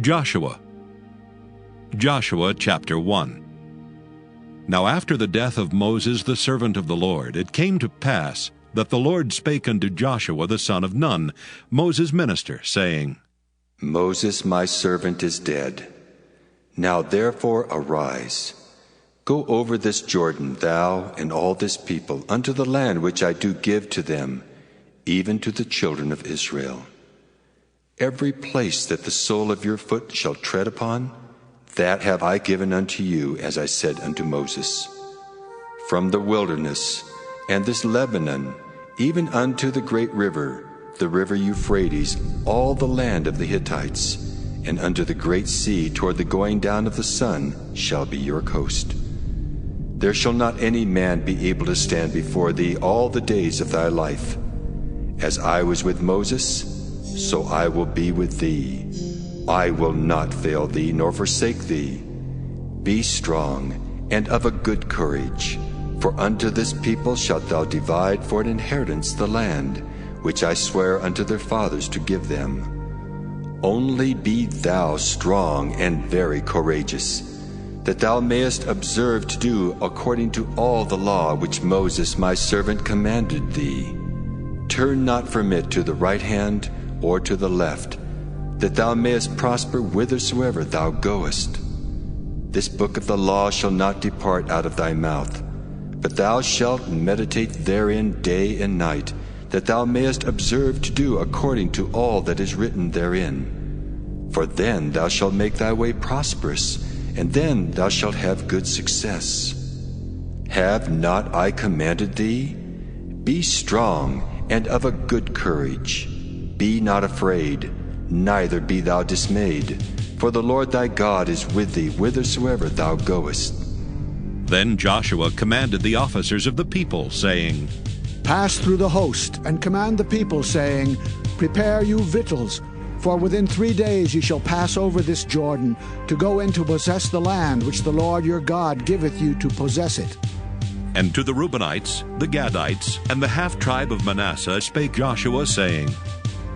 Joshua chapter 1. Now after the death of Moses the servant of the Lord, it came to pass that the Lord spake unto Joshua the son of Nun, Moses' minister, saying, Moses my servant is dead. Now therefore arise, go over this Jordan, thou and all this people, unto the land which I do give to them, even to the children of Israel. Every place that the sole of your foot shall tread upon, that have I given unto you, as I said unto Moses. From the wilderness, and this Lebanon, even unto the great river, the river Euphrates, all the land of the Hittites, and unto the great sea toward the going down of the sun shall be your coast. There shall not any man be able to stand before thee all the days of thy life. As I was with Moses, so I will be with thee. I will not fail thee nor forsake thee. Be strong and of a good courage, for unto this people shalt thou divide for an inheritance the land, which I swear unto their fathers to give them. Only be thou strong and very courageous, that thou mayest observe to do according to all the law which Moses my servant commanded thee. Turn not from it to the right hand or to the left, that thou mayest prosper whithersoever thou goest. This book of the law shall not depart out of thy mouth, but thou shalt meditate therein day and night, that thou mayest observe to do according to all that is written therein. For then thou shalt make thy way prosperous, and then thou shalt have good success. Have not I commanded thee? Be strong and of a good courage. Be not afraid, neither be thou dismayed, for the Lord thy God is with thee whithersoever thou goest. Then Joshua commanded the officers of the people, saying, Pass through the host, and command the people, saying, Prepare you victuals, for within 3 days ye shall pass over this Jordan, to go in to possess the land which the Lord your God giveth you to possess it. And to the Reubenites, the Gadites, and the half-tribe of Manasseh spake Joshua, saying,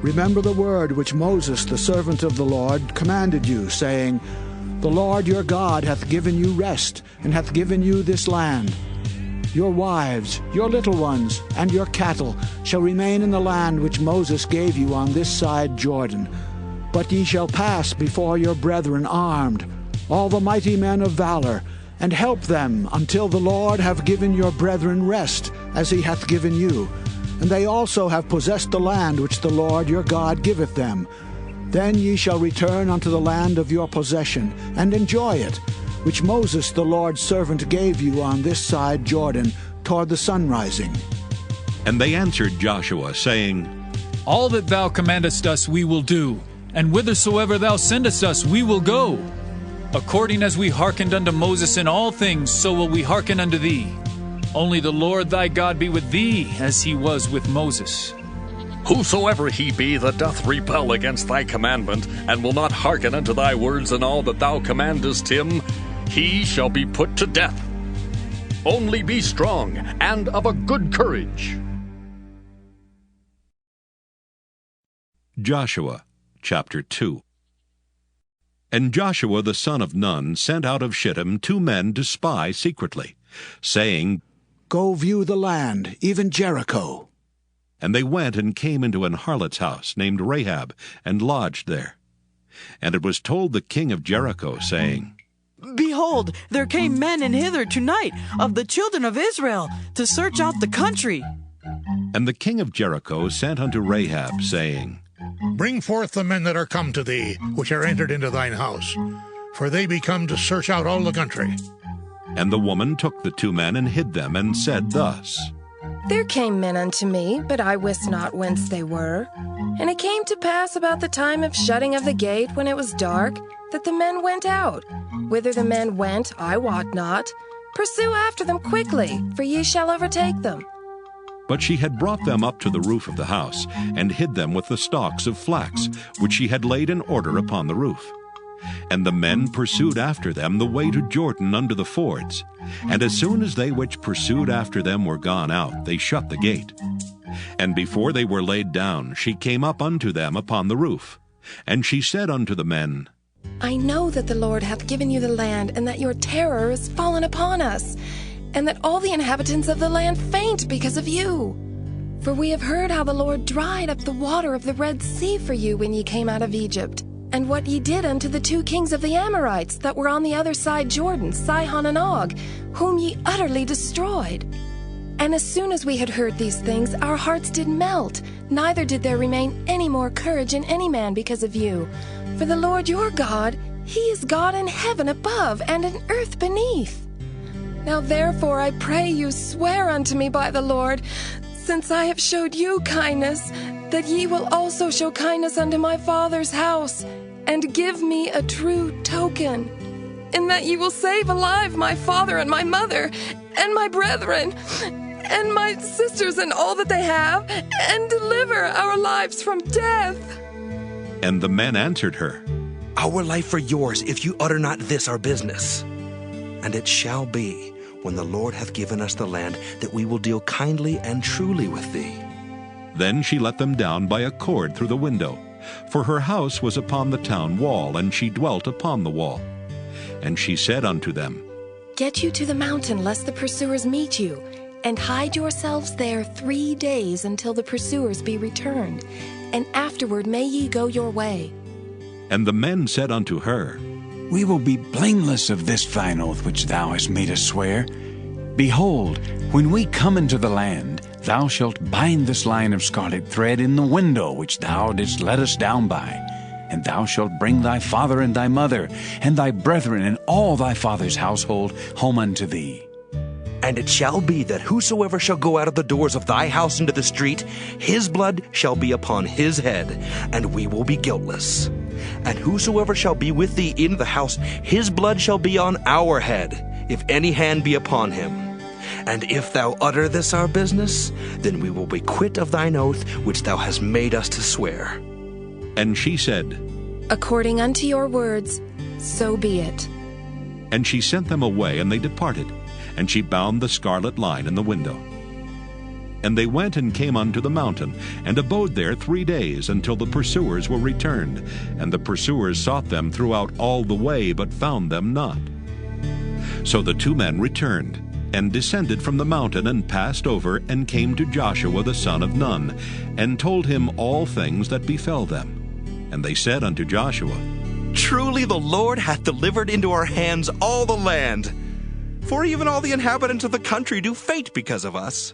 Remember the word which Moses the servant of the Lord commanded you, saying, The Lord your God hath given you rest, and hath given you this land. Your wives, your little ones, and your cattle shall remain in the land which Moses gave you on this side Jordan. But ye shall pass before your brethren armed, all the mighty men of valor, and help them until the Lord have given your brethren rest, as he hath given you. And they also have possessed the land which the Lord your God giveth them. Then ye shall return unto the land of your possession, and enjoy it, which Moses the Lord's servant gave you on this side Jordan, toward the sun rising. And they answered Joshua, saying, All that thou commandest us we will do, and whithersoever thou sendest us we will go. According as we hearkened unto Moses in all things, so will we hearken unto thee. Only the Lord thy God be with thee, as he was with Moses. Whosoever he be that doth rebel against thy commandment, and will not hearken unto thy words in all that thou commandest him, he shall be put to death. Only be strong and of a good courage. Joshua chapter 2. And Joshua the son of Nun sent out of Shittim 2 men to spy secretly, saying, Go view the land, even Jericho. And they went and came into an harlot's house named Rahab, and lodged there. And it was told the king of Jericho, saying, Behold, there came men in hither tonight of the children of Israel to search out the country. And the king of Jericho sent unto Rahab, saying, Bring forth the men that are come to thee, which are entered into thine house, for they be come to search out all the country. And the woman took the 2 men and hid them, and said thus, There came men unto me, but I wist not whence they were. And it came to pass about the time of shutting of the gate, when it was dark, that the men went out. Whither the men went, I wot not. Pursue after them quickly, for ye shall overtake them. But she had brought them up to the roof of the house, and hid them with the stalks of flax, which she had laid in order upon the roof. And the men pursued after them the way to Jordan unto the fords. And as soon as they which pursued after them were gone out, they shut the gate. And before they were laid down, she came up unto them upon the roof. And she said unto the men, I know that the Lord hath given you the land, and that your terror is fallen upon us, and that all the inhabitants of the land faint because of you. For we have heard how the Lord dried up the water of the Red Sea for you when ye came out of Egypt, and what ye did unto the 2 kings of the Amorites that were on the other side Jordan, Sihon and Og, whom ye utterly destroyed. And as soon as we had heard these things, our hearts did melt, neither did there remain any more courage in any man because of you. For the Lord your God, he is God in heaven above and in earth beneath. Now therefore I pray you, swear unto me by the Lord, since I have showed you kindness, that ye will also show kindness unto my father's house, and give me a true token, in that ye will save alive my father and my mother, and my brethren, and my sisters and all that they have, and deliver our lives from death. And the men answered her, Our life for yours, if you utter not this our business. And it shall be, when the Lord hath given us the land, that we will deal kindly and truly with thee. Then she let them down by a cord through the window, for her house was upon the town wall, and she dwelt upon the wall. And she said unto them, Get you to the mountain, lest the pursuers meet you, and hide yourselves there 3 days until the pursuers be returned, and afterward may ye go your way. And the men said unto her, We will be blameless of this thine oath which thou hast made us swear. Behold, when we come into the land, thou shalt bind this line of scarlet thread in the window which thou didst let us down by, and thou shalt bring thy father and thy mother, and thy brethren and all thy father's household home unto thee. And it shall be that whosoever shall go out of the doors of thy house into the street, his blood shall be upon his head, and we will be guiltless. And whosoever shall be with thee in the house, his blood shall be on our head, if any hand be upon him. And if thou utter this our business, then we will be quit of thine oath which thou hast made us to swear. And she said, According unto your words, so be it. And she sent them away, and they departed. And she bound the scarlet line in the window. And they went and came unto the mountain, and abode there 3 days, until the pursuers were returned. And the pursuers sought them throughout all the way, but found them not. So the 2 men returned, and descended from the mountain, and passed over, and came to Joshua the son of Nun, and told him all things that befell them. And they said unto Joshua, Truly the Lord hath delivered into our hands all the land, for even all the inhabitants of the country do faint because of us.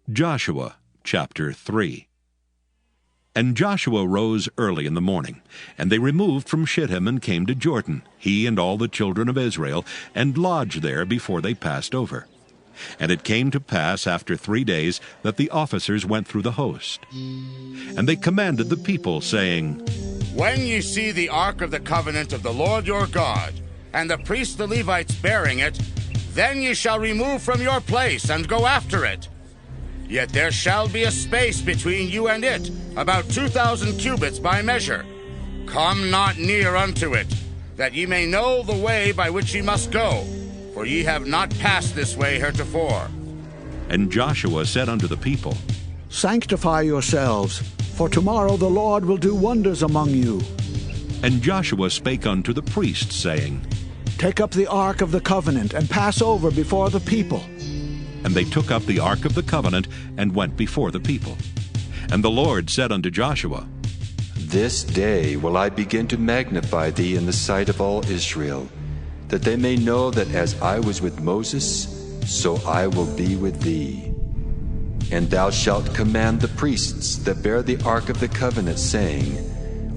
Joshua chapter 3. And Joshua rose early in the morning, and they removed from Shittim and came to Jordan, he and all the children of Israel, and lodged there before they passed over. And it came to pass after 3 days that the officers went through the host. And they commanded the people, saying, When ye see the ark of the covenant of the Lord your God, and the priests the Levites bearing it, then ye shall remove from your place, and go after it. Yet there shall be a space between you and it, about 2,000 cubits by measure. Come not near unto it, that ye may know the way by which ye must go, for ye have not passed this way heretofore. And Joshua said unto the people, Sanctify yourselves, for tomorrow the Lord will do wonders among you. And Joshua spake unto the priests, saying, Take up the ark of the covenant, and pass over before the people. And they took up the ark of the covenant, and went before the people. And the Lord said unto Joshua, This day will I begin to magnify thee in the sight of all Israel, that they may know that as I was with Moses, so I will be with thee. And thou shalt command the priests that bear the ark of the covenant, saying,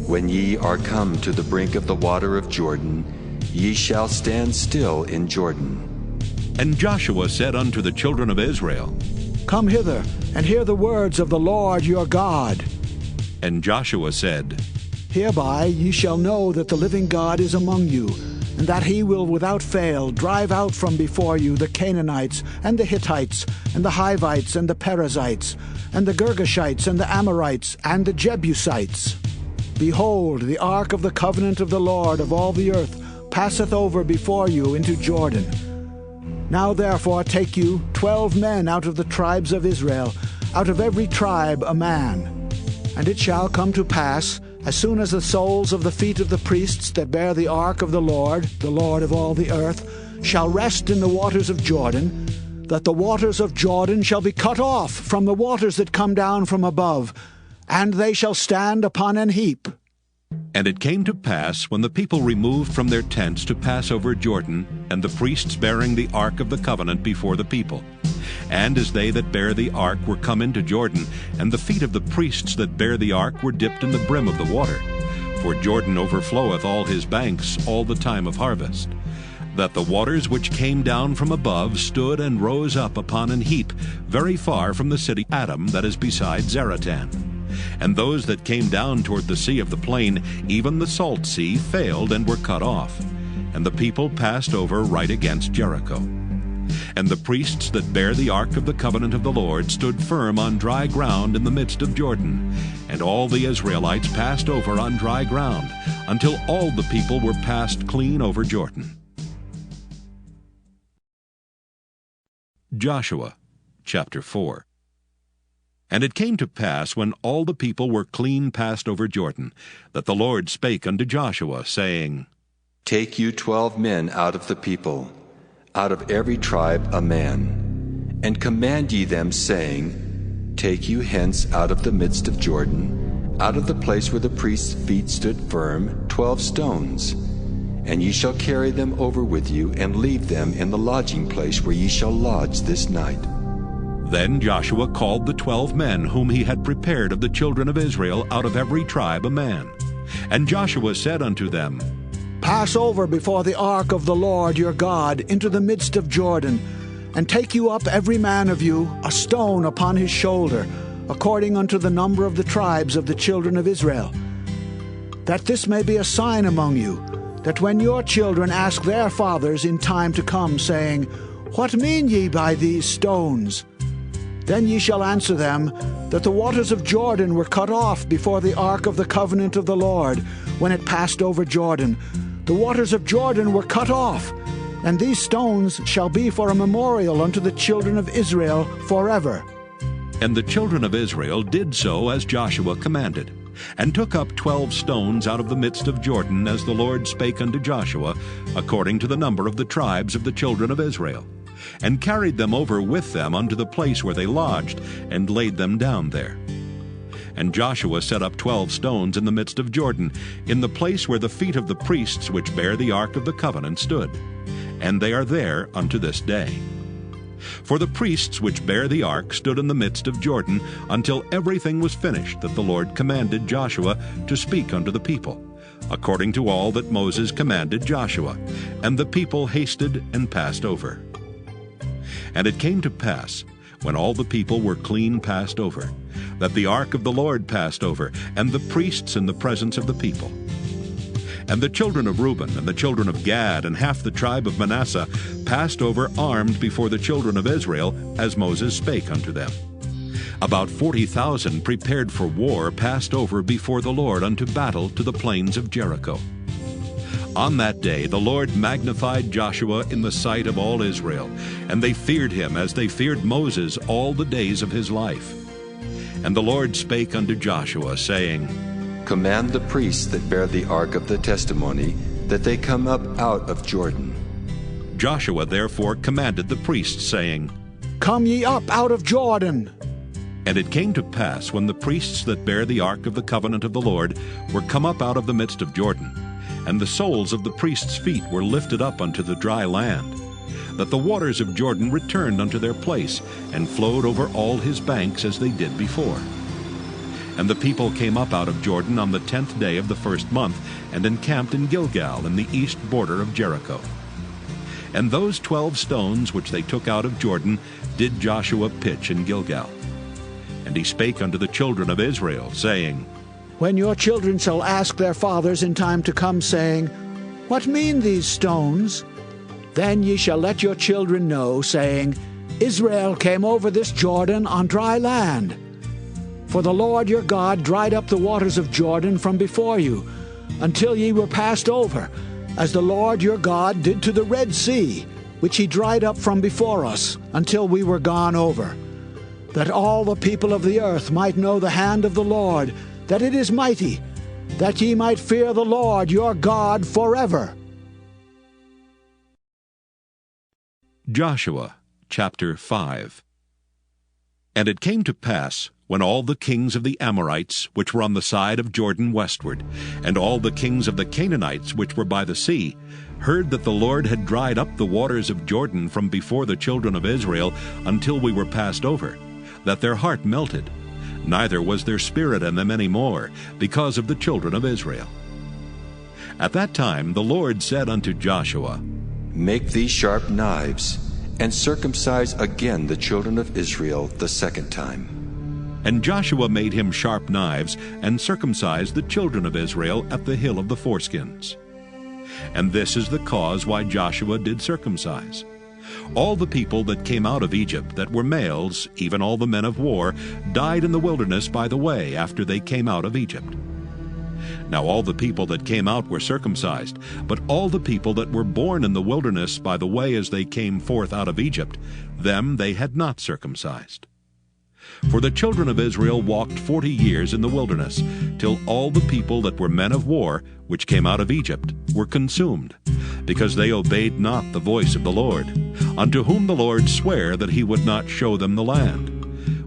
When ye are come to the brink of the water of Jordan, ye shall stand still in Jordan. And Joshua said unto the children of Israel, Come hither, and hear the words of the Lord your God. And Joshua said, Hereby ye shall know that the living God is among you, and that he will without fail drive out from before you the Canaanites, and the Hittites, and the Hivites, and the Perizzites, and the Girgashites, and the Amorites, and the Jebusites. Behold, the ark of the covenant of the Lord of all the earth passeth over before you into Jordan. Now therefore take you 12 men out of the tribes of Israel, out of every tribe a man. And it shall come to pass, as soon as the soles of the feet of the priests that bear the ark of the Lord of all the earth, shall rest in the waters of Jordan, that the waters of Jordan shall be cut off from the waters that come down from above, and they shall stand upon an heap. And it came to pass, when the people removed from their tents to pass over Jordan, and the priests bearing the ark of the covenant before the people, and as they that bear the ark were come into Jordan, and the feet of the priests that bear the ark were dipped in the brim of the water, for Jordan overfloweth all his banks all the time of harvest, that the waters which came down from above stood and rose up upon an heap very far from the city Adam that is beside Zaratan. And those that came down toward the sea of the plain, even the salt sea, failed and were cut off. And the people passed over right against Jericho. And the priests that bear the ark of the covenant of the Lord stood firm on dry ground in the midst of Jordan. And all the Israelites passed over on dry ground, until all the people were passed clean over Jordan. Joshua chapter 4. And it came to pass, when all the people were clean passed over Jordan, that the Lord spake unto Joshua, saying, Take you 12 men out of the people, out of every tribe a man, and command ye them, saying, Take you hence out of the midst of Jordan, out of the place where the priest's feet stood firm, 12 stones. And ye shall carry them over with you, and leave them in the lodging place where ye shall lodge this night. Then Joshua called the 12 men whom he had prepared of the children of Israel out of every tribe a man. And Joshua said unto them, Pass over before the ark of the Lord your God into the midst of Jordan, and take you up every man of you a stone upon his shoulder, according unto the number of the tribes of the children of Israel, that this may be a sign among you, that when your children ask their fathers in time to come, saying, What mean ye by these stones? Then ye shall answer them, that the waters of Jordan were cut off before the ark of the covenant of the Lord, when it passed over Jordan. The waters of Jordan were cut off, and these stones shall be for a memorial unto the children of Israel forever. And the children of Israel did so as Joshua commanded, and took up 12 stones out of the midst of Jordan, as the Lord spake unto Joshua, according to the number of the tribes of the children of Israel, and carried them over with them unto the place where they lodged, and laid them down there. And Joshua set up 12 stones in the midst of Jordan, in the place where the feet of the priests which bear the ark of the covenant stood, and they are there unto this day. For the priests which bear the ark stood in the midst of Jordan, until everything was finished that the Lord commanded Joshua to speak unto the people, according to all that Moses commanded Joshua. And the people hasted and passed over. And it came to pass, when all the people were clean passed over, that the ark of the Lord passed over, and the priests in the presence of the people. And the children of Reuben and the children of Gad and half the tribe of Manasseh passed over armed before the children of Israel, as Moses spake unto them. About 40,000 prepared for war passed over before the Lord unto battle to the plains of Jericho. On that day the Lord magnified Joshua in the sight of all Israel, and they feared him as they feared Moses all the days of his life. And the Lord spake unto Joshua, saying, Command the priests that bear the ark of the testimony, that they come up out of Jordan. Joshua therefore commanded the priests, saying, Come ye up out of Jordan. And it came to pass, when the priests that bear the ark of the covenant of the Lord were come up out of the midst of Jordan, and the soles of the priests' feet were lifted up unto the dry land, that the waters of Jordan returned unto their place, and flowed over all his banks as they did before. And the people came up out of Jordan on the 10th day of the first month, and encamped in Gilgal in the east border of Jericho. And those 12 stones which they took out of Jordan did Joshua pitch in Gilgal. And he spake unto the children of Israel, saying, When your children shall ask their fathers in time to come, saying, What mean these stones? Then ye shall let your children know, saying, Israel came over this Jordan on dry land. For the Lord your God dried up the waters of Jordan from before you, until ye were passed over, as the Lord your God did to the Red Sea, which he dried up from before us, until we were gone over. that all the people of the earth might know the hand of the Lord, that it is mighty, that ye might fear the Lord your God forever. Joshua chapter 5. And it came to pass, when all the kings of the Amorites, which were on the side of Jordan westward, and all the kings of the Canaanites, which were by the sea, heard that the Lord had dried up the waters of Jordan from before the children of Israel until we were passed over, that their heart melted, neither was there spirit in them any more, because of the children of Israel. At that time the Lord said unto Joshua, Make thee sharp knives, and circumcise again the children of Israel the second time. And Joshua made him sharp knives, and circumcised the children of Israel at the hill of the foreskins. And this is the cause why Joshua did circumcise. All the people that came out of Egypt that were males, even all the men of war, died in the wilderness by the way after they came out of Egypt. Now all the people that came out were circumcised, but all the people that were born in the wilderness by the way as they came forth out of Egypt, them they had not circumcised. For the children of Israel walked 40 years in the wilderness, till all the people that were men of war, which came out of Egypt, were consumed, because they obeyed not the voice of the Lord, unto whom the Lord sware that he would not show them the land,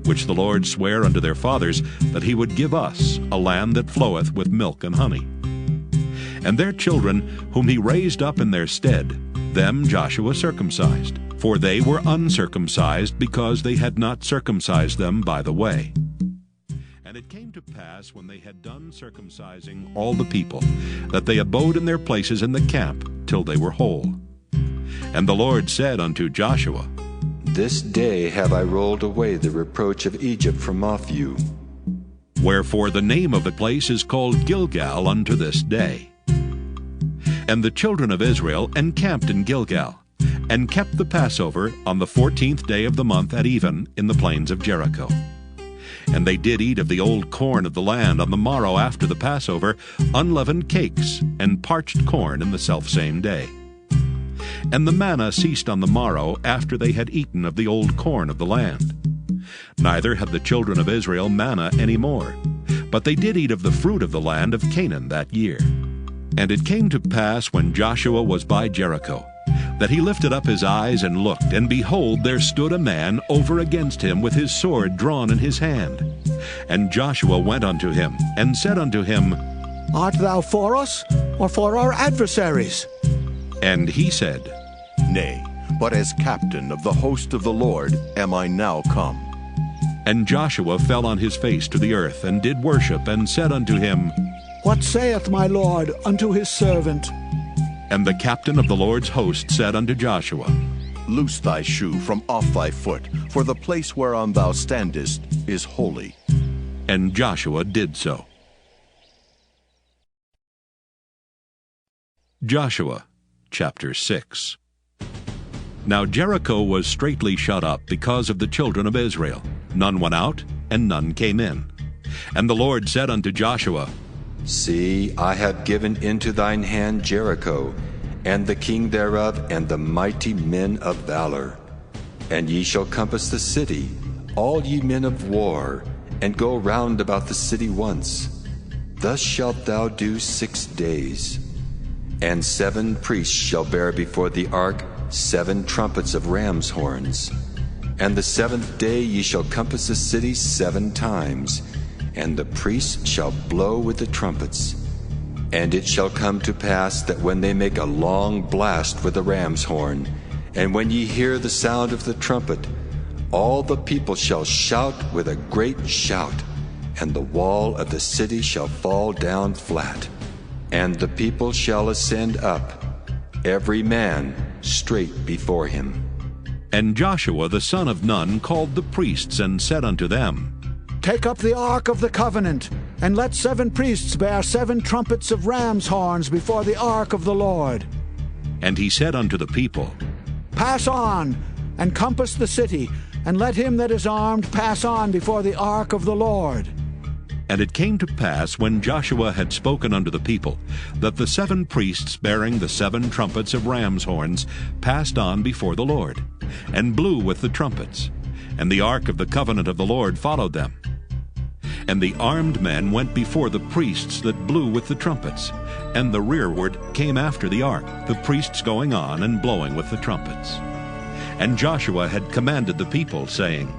which the Lord sware unto their fathers, that he would give us a land that floweth with milk and honey. And their children, whom he raised up in their stead, them Joshua circumcised, for they were uncircumcised, because they had not circumcised them by the way. And it came to pass, when they had done circumcising all the people, that they abode in their places in the camp till they were whole. And the Lord said unto Joshua, This day have I rolled away the reproach of Egypt from off you. Wherefore the name of the place is called Gilgal unto this day. And the children of Israel encamped in Gilgal, and kept the Passover on the 14th day of the month at even in the plains of Jericho. And they did eat of the old corn of the land on the morrow after the Passover, unleavened cakes, and parched corn in the selfsame day. And the manna ceased on the morrow after they had eaten of the old corn of the land. Neither had the children of Israel manna any more, but they did eat of the fruit of the land of Canaan that year. And it came to pass, when Joshua was by Jericho, that he lifted up his eyes and looked, and behold, there stood a man over against him with his sword drawn in his hand. And Joshua went unto him, and said unto him, Art thou for us, or for our adversaries? And he said, Nay, but as captain of the host of the Lord am I now come. And Joshua fell on his face to the earth, and did worship, and said unto him, What saith my Lord unto his servant? And the captain of the Lord's host said unto Joshua, Loose thy shoe from off thy foot, for the place whereon thou standest is holy. And Joshua did so. Joshua chapter 6. Now Jericho was straitly shut up because of the children of Israel. None went out, and none came in. And the Lord said unto Joshua, See, I have given into thine hand Jericho, and the king thereof, and the mighty men of valor. And ye shall compass the city, all ye men of war, and go round about the city once. Thus shalt thou do 6 days. And 7 priests shall bear before the ark 7 trumpets of ram's horns. And the 7th day ye shall compass the city 7 times, and the priests shall blow with the trumpets. And it shall come to pass that when they make a long blast with the ram's horn, and when ye hear the sound of the trumpet, all the people shall shout with a great shout, and the wall of the city shall fall down flat, and the people shall ascend up, every man straight before him. And Joshua the son of Nun called the priests, and said unto them, Take up the ark of the covenant, and let 7 priests bear 7 trumpets of ram's horns before the ark of the Lord. And he said unto the people, Pass on, and compass the city, and let him that is armed pass on before the ark of the Lord. And it came to pass, when Joshua had spoken unto the people, that the 7 priests bearing the 7 trumpets of ram's horns passed on before the Lord, and blew with the trumpets. and the ark of the covenant of the Lord followed them. And the armed men went before the priests that blew with the trumpets, and the rearward came after the ark, the priests going on and blowing with the trumpets. And Joshua had commanded the people, saying,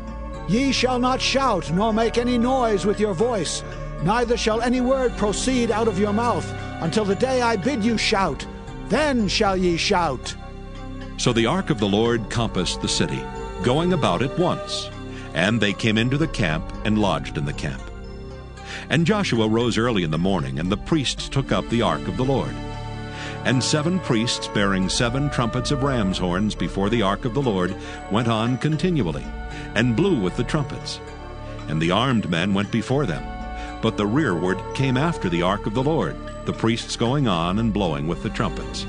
Ye shall not shout, nor make any noise with your voice, neither shall any word proceed out of your mouth, until the day I bid you shout. Then shall ye shout. So the ark of the Lord compassed the city, going about it once. And they came into the camp and lodged in the camp. And Joshua rose early in the morning, and the priests took up the ark of the Lord. And 7 priests bearing 7 trumpets of ram's horns before the ark of the Lord went on continually, and blew with the trumpets. And the armed men went before them, but the rearward came after the ark of the Lord, the priests going on and blowing with the trumpets.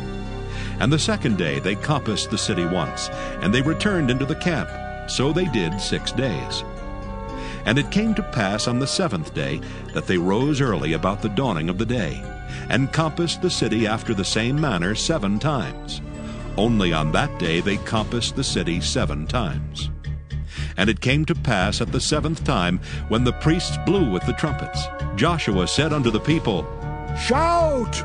And the second day they compassed the city once, and they returned into the camp. So they did 6 days. And it came to pass on the 7th day that they rose early about the dawning of the day, and compassed the city after the same manner 7 times. Only on that day they compassed the city 7 times. And it came to pass at the 7th time, when the priests blew with the trumpets, Joshua said unto the people, Shout!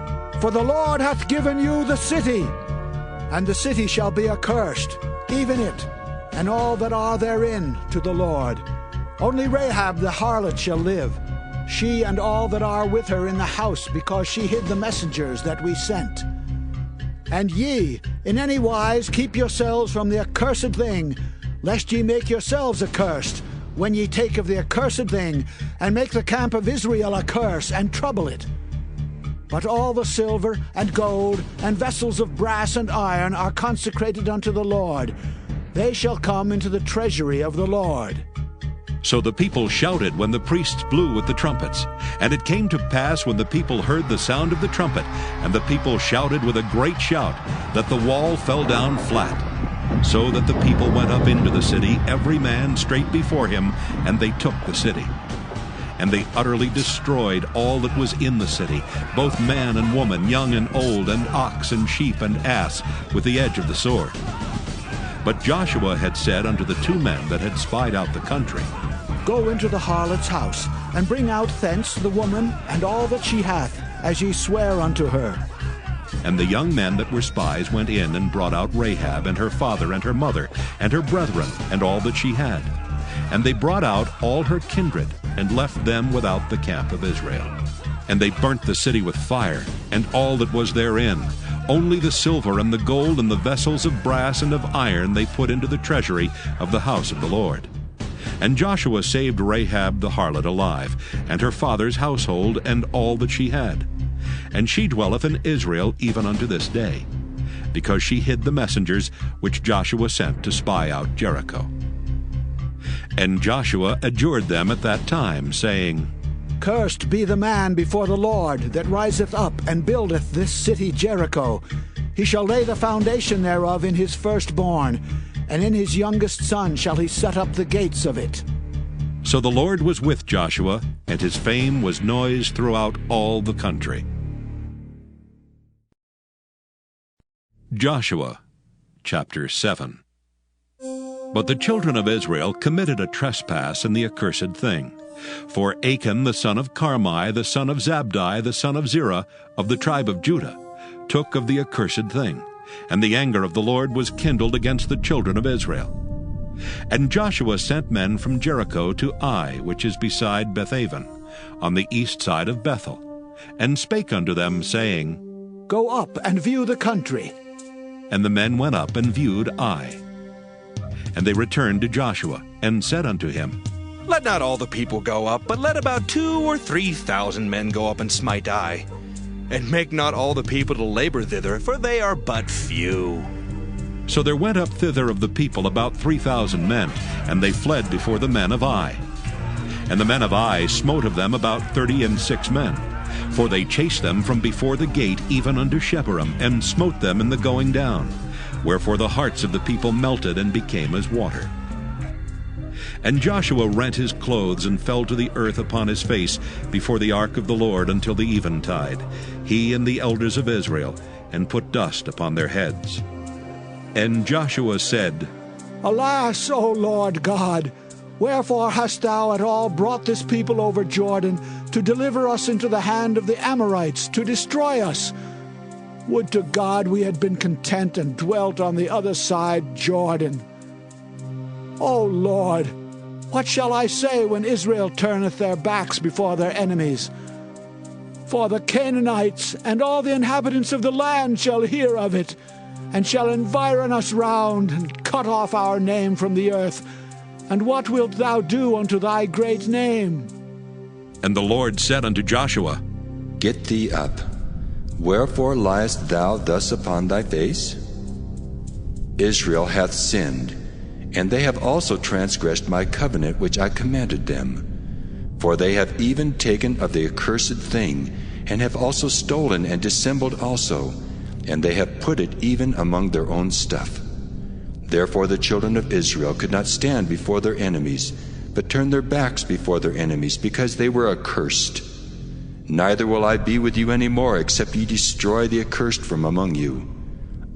For the Lord hath given you the city. And the city shall be accursed, even it, and all that are therein, to the Lord. Only Rahab the harlot shall live, she and all that are with her in the house, because she hid the messengers that we sent. And ye, in any wise, keep yourselves from the accursed thing, lest ye make yourselves accursed, when ye take of the accursed thing, and make the camp of Israel a curse, and trouble it. But all the silver and gold and vessels of brass and iron are consecrated unto the Lord. They shall come into the treasury of the Lord. So the people shouted when the priests blew with the trumpets. And it came to pass, when the people heard the sound of the trumpet, and the people shouted with a great shout, that the wall fell down flat. So that the people went up into the city, every man straight before him, and they took the city. And they utterly destroyed all that was in the city, both man and woman, young and old, and ox and sheep and ass, with the edge of the sword. But Joshua had said unto the 2 men that had spied out the country, Go into the harlot's house, and bring out thence the woman and all that she hath, as ye swear unto her. And the young men that were spies went in and brought out Rahab and her father and her mother and her brethren and all that she had. And they brought out all her kindred, and left them without the camp of Israel. And they burnt the city with fire, and all that was therein. Only the silver and the gold and the vessels of brass and of iron they put into the treasury of the house of the Lord. And Joshua saved Rahab the harlot alive, and her father's household, and all that she had. And she dwelleth in Israel even unto this day, because she hid the messengers which Joshua sent to spy out Jericho. And Joshua adjured them at that time, saying, Cursed be the man before the Lord that riseth up and buildeth this city Jericho. He shall lay the foundation thereof in his firstborn, and in his youngest son shall he set up the gates of it. So the Lord was with Joshua, and his fame was noised throughout all the country. Joshua chapter 7. But the children of Israel committed a trespass in the accursed thing. For Achan the son of Carmi, the son of Zabdi, the son of Zerah, of the tribe of Judah, took of the accursed thing, and the anger of the Lord was kindled against the children of Israel. And Joshua sent men from Jericho to Ai, which is beside Bethaven, on the east side of Bethel, and spake unto them, saying, Go up and view the country. And the men went up and viewed Ai. And they returned to Joshua, and said unto him, Let not all the people go up, but let about 2,000 or 3,000 men go up and smite Ai. And make not all the people to labor thither, for they are but few. So there went up thither of the people about 3,000 men, and they fled before the men of Ai. And the men of Ai smote of them about 36 men, for they chased them from before the gate even unto Shebarim, and smote them in the going down. Wherefore the hearts of the people melted and became as water. And Joshua rent his clothes and fell to the earth upon his face before the ark of the Lord until the eventide, he and the elders of Israel, and put dust upon their heads. And Joshua said, Alas, O Lord God, wherefore hast thou at all brought this people over Jordan to deliver us into the hand of the Amorites, to destroy us? Would to God we had been content and dwelt on the other side Jordan. O Lord, what shall I say when Israel turneth their backs before their enemies? For the Canaanites and all the inhabitants of the land shall hear of it, and shall environ us round, and cut off our name from the earth. And what wilt thou do unto thy great name? And the Lord said unto Joshua, Get thee up. Wherefore liest thou thus upon thy face? Israel hath sinned, and they have also transgressed my covenant which I commanded them. For they have even taken of the accursed thing, and have also stolen and dissembled also, and they have put it even among their own stuff. Therefore the children of Israel could not stand before their enemies, but turned their backs before their enemies, because they were accursed. Neither will I be with you any more, except ye destroy the accursed from among you.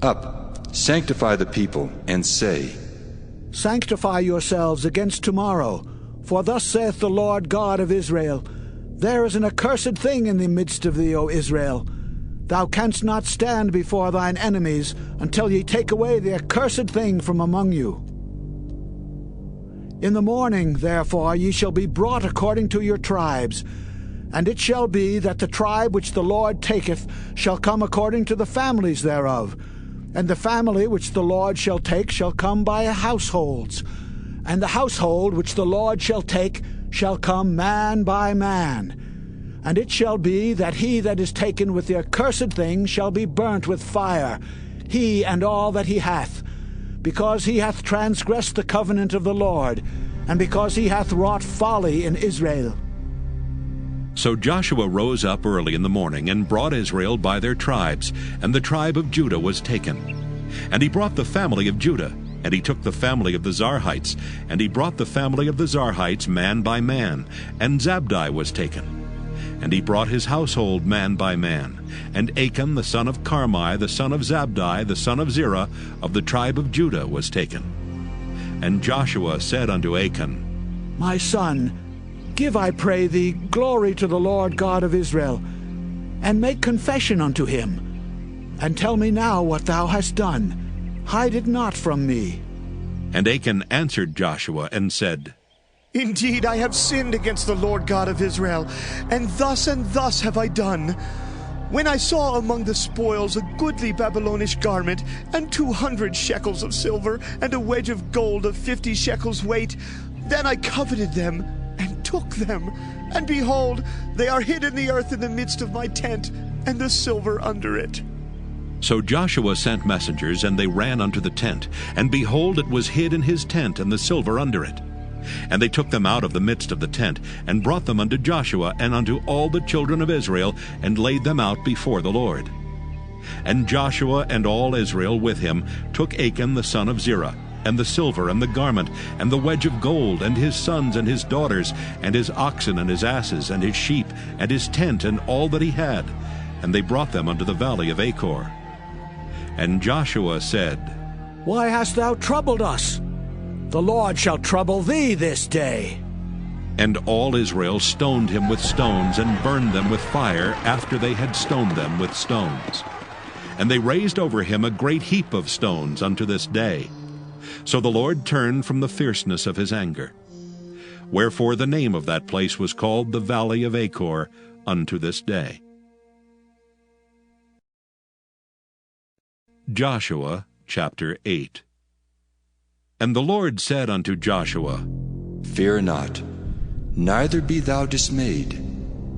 Up, sanctify the people, and say, Sanctify yourselves against tomorrow, for thus saith the Lord God of Israel, There is an accursed thing in the midst of thee, O Israel. Thou canst not stand before thine enemies until ye take away the accursed thing from among you. In the morning, therefore, ye shall be brought according to your tribes. And it shall be that the tribe which the Lord taketh shall come according to the families thereof. And the family which the Lord shall take shall come by households. And the household which the Lord shall take shall come man by man. And it shall be that he that is taken with the accursed thing shall be burnt with fire, he and all that he hath, because he hath transgressed the covenant of the Lord, and because he hath wrought folly in Israel. So Joshua rose up early in the morning, and brought Israel by their tribes, and the tribe of Judah was taken. And he brought the family of Judah, and he took the family of the Zarhites, and he brought the family of the Zarhites man by man, and Zabdi was taken. And he brought his household man by man. And Achan the son of Carmi, the son of Zabdi, the son of Zerah, of the tribe of Judah, was taken. And Joshua said unto Achan, My son, give, I pray thee, glory to the Lord God of Israel, and make confession unto him. And tell me now what thou hast done. Hide it not from me. And Achan answered Joshua and said, Indeed, I have sinned against the Lord God of Israel, and thus have I done. When I saw among the spoils a goodly Babylonish garment, and 200 shekels of silver, and a wedge of gold of 50 shekels weight, then I coveted them, and took them. And behold, they are hid in the earth in the midst of my tent, and the silver under it. So Joshua sent messengers, and they ran unto the tent, and behold, it was hid in his tent, and the silver under it. And they took them out of the midst of the tent, and brought them unto Joshua and unto all the children of Israel, and laid them out before the Lord. And Joshua and all Israel with him took Achan the son of Zerah, and the silver, and the garment, and the wedge of gold, and his sons and his daughters, and his oxen and his asses, and his sheep, and his tent, and all that he had. And they brought them unto the valley of Achor. And Joshua said, Why hast thou troubled us? The Lord shall trouble thee this day. And all Israel stoned him with stones, and burned them with fire, after they had stoned them with stones. And they raised over him a great heap of stones unto this day. So the Lord turned from the fierceness of his anger. Wherefore the name of that place was called the Valley of Achor unto this day. Joshua chapter 8. And the Lord said unto Joshua, Fear not, neither be thou dismayed.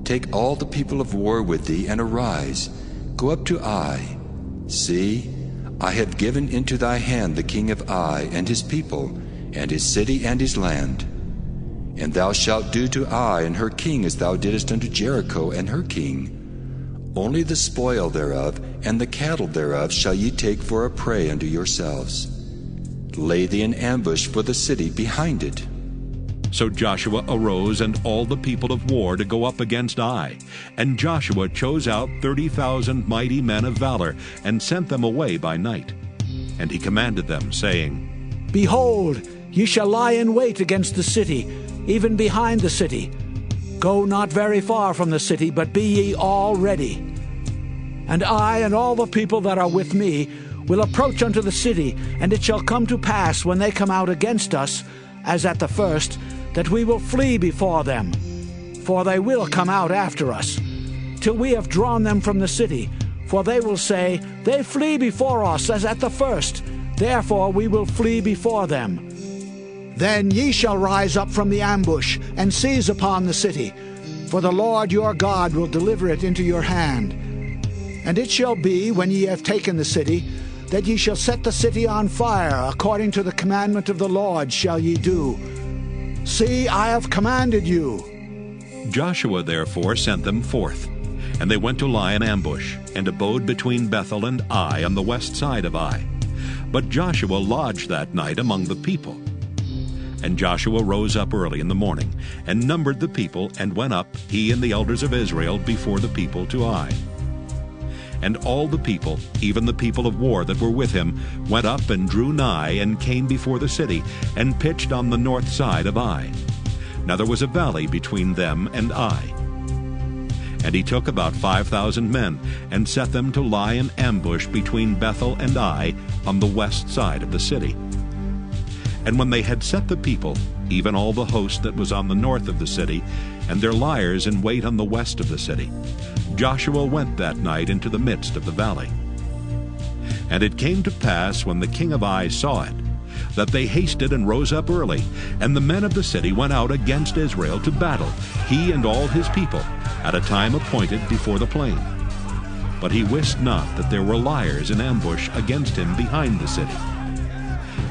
Take all the people of war with thee, and arise, go up to Ai. See, I have given into thy hand the king of Ai, and his people, and his city, and his land. And thou shalt do to Ai and her king as thou didst unto Jericho and her king. Only the spoil thereof and the cattle thereof shall ye take for a prey unto yourselves. Lay thee an ambush for the city behind it. So Joshua arose, and all the people of war, to go up against Ai. And Joshua chose out 30,000 mighty men of valor, and sent them away by night. And he commanded them, saying, Behold, ye shall lie in wait against the city, even behind the city. Go not very far from the city, but be ye all ready. And I and all the people that are with me will approach unto the city, and it shall come to pass, when they come out against us, as at the first, that we will flee before them. For they will come out after us, till we have drawn them from the city. For they will say, They flee before us as at the first, therefore we will flee before them. Then ye shall rise up from the ambush, and seize upon the city, for the Lord your God will deliver it into your hand. And it shall be, when ye have taken the city, that ye shall set the city on fire, according to the commandment of the Lord shall ye do. See, I have commanded you. Joshua therefore sent them forth, and they went to lie in ambush, and abode between Bethel and Ai on the west side of Ai. But Joshua lodged that night among the people. And Joshua rose up early in the morning, and numbered the people, and went up, he and the elders of Israel, before the people to Ai. And all the people, even the people of war that were with him, went up and drew nigh, and came before the city, and pitched on the north side of Ai. Now there was a valley between them and Ai. And he took about 5,000 men, and set them to lie in ambush between Bethel and Ai, on the west side of the city. And when they had set the people, even all the host that was on the north of the city, and their liers in wait on the west of the city, Joshua went that night into the midst of the valley. And it came to pass, when the king of Ai saw it, that they hasted and rose up early, and the men of the city went out against Israel to battle, he and all his people, at a time appointed before the plain. But he wist not that there were liers in ambush against him behind the city.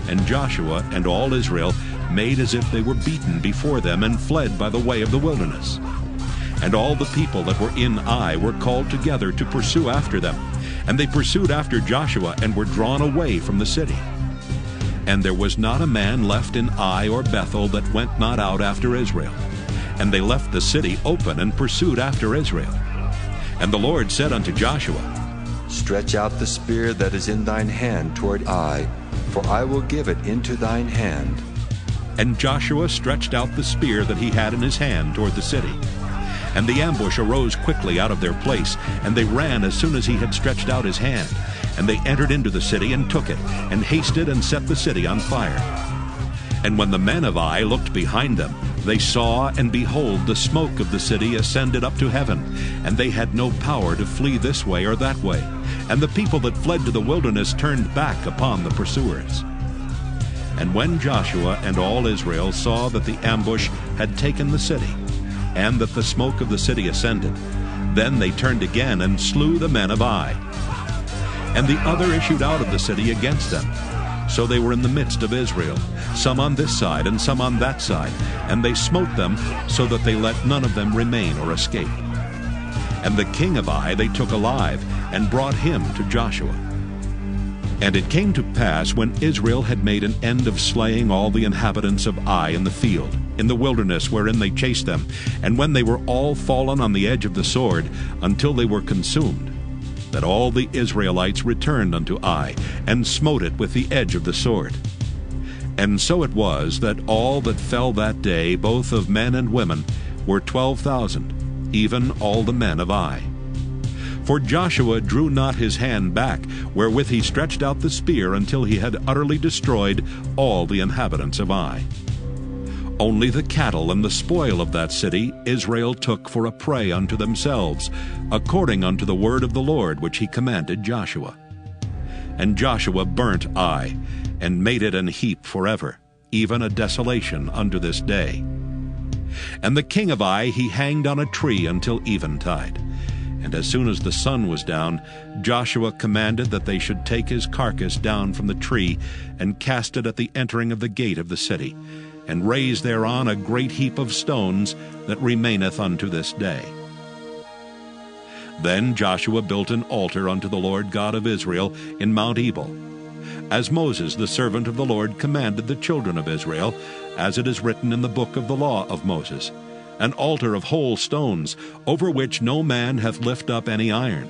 And Joshua and all Israel made as if they were beaten before them, and fled by the way of the wilderness. And all the people that were in Ai were called together to pursue after them. And they pursued after Joshua, and were drawn away from the city. And there was not a man left in Ai or Bethel that went not out after Israel. And they left the city open, and pursued after Israel. And the Lord said unto Joshua, Stretch out the spear that is in thine hand toward Ai, for I will give it into thine hand. And Joshua stretched out the spear that he had in his hand toward the city. And the ambush arose quickly out of their place, and they ran as soon as he had stretched out his hand. And they entered into the city, and took it, and hasted and set the city on fire. And when the men of Ai looked behind them, they saw, and behold, the smoke of the city ascended up to heaven, and they had no power to flee this way or that way. And the people that fled to the wilderness turned back upon the pursuers. And when Joshua and all Israel saw that the ambush had taken the city, and that the smoke of the city ascended, then they turned again, and slew the men of Ai. And the other issued out of the city against them. So they were in the midst of Israel, some on this side and some on that side, and they smote them, so that they let none of them remain or escape. And the king of Ai they took alive, and brought him to Joshua. And it came to pass, when Israel had made an end of slaying all the inhabitants of Ai in the field, in the wilderness wherein they chased them, and when they were all fallen on the edge of the sword, until they were consumed, that all the Israelites returned unto Ai, and smote it with the edge of the sword. And so it was, that all that fell that day, both of men and women, were 12,000, even all the men of Ai. For Joshua drew not his hand back, wherewith he stretched out the spear, until he had utterly destroyed all the inhabitants of Ai. Only the cattle and the spoil of that city Israel took for a prey unto themselves, according unto the word of the Lord which he commanded Joshua. And Joshua burnt Ai, and made it an heap forever, even a desolation unto this day. And the king of Ai he hanged on a tree until eventide. And as soon as the sun was down, Joshua commanded that they should take his carcass down from the tree, and cast it at the entering of the gate of the city, and raise thereon a great heap of stones that remaineth unto this day. Then Joshua built an altar unto the Lord God of Israel in Mount Ebal, as Moses the servant of the Lord commanded the children of Israel, as it is written in the book of the law of Moses, an altar of whole stones, over which no man hath lift up any iron.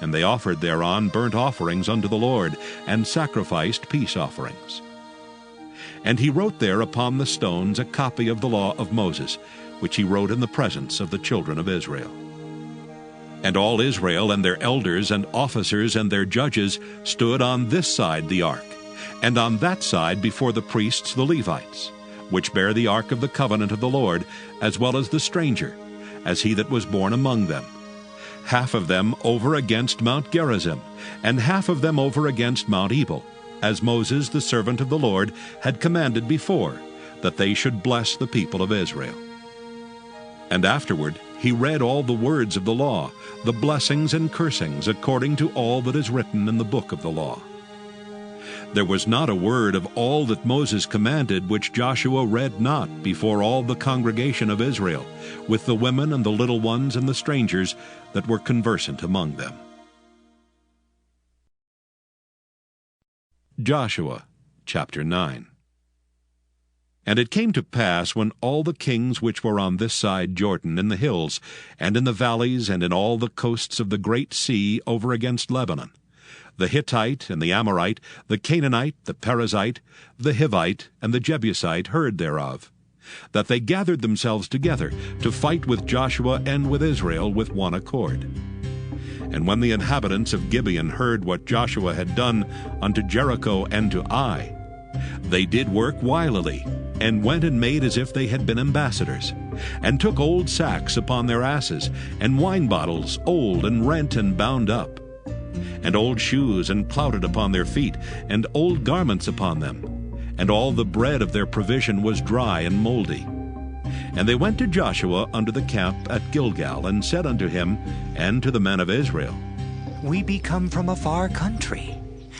And they offered thereon burnt offerings unto the Lord, and sacrificed peace offerings. And he wrote there upon the stones a copy of the law of Moses, which he wrote in the presence of the children of Israel. And all Israel and their elders and officers and their judges stood on this side the ark, and on that side before the priests the Levites, which bear the ark of the covenant of the Lord, as well as the stranger, as he that was born among them. Half of them over against Mount Gerizim, and half of them over against Mount Ebal, as Moses the servant of the Lord had commanded before, that they should bless the people of Israel. And afterward he read all the words of the law, the blessings and cursings, according to all that is written in the book of the law. There was not a word of all that Moses commanded which Joshua read not before all the congregation of Israel, with the women and the little ones and the strangers that were conversant among them. Joshua chapter 9. And it came to pass, when all the kings which were on this side Jordan, in the hills, and in the valleys, and in all the coasts of the great sea over against Lebanon, the Hittite and the Amorite, the Canaanite, the Perizzite, the Hivite, and the Jebusite heard thereof, that they gathered themselves together to fight with Joshua and with Israel with one accord. And when the inhabitants of Gibeon heard what Joshua had done unto Jericho and to Ai, they did work wilily, and went and made as if they had been ambassadors, and took old sacks upon their asses, and wine bottles old and rent and bound up, and old shoes and clouted upon their feet, and old garments upon them, and all the bread of their provision was dry and moldy. And they went to Joshua unto the camp at Gilgal, and said unto him and to the men of Israel, We be come from a far country.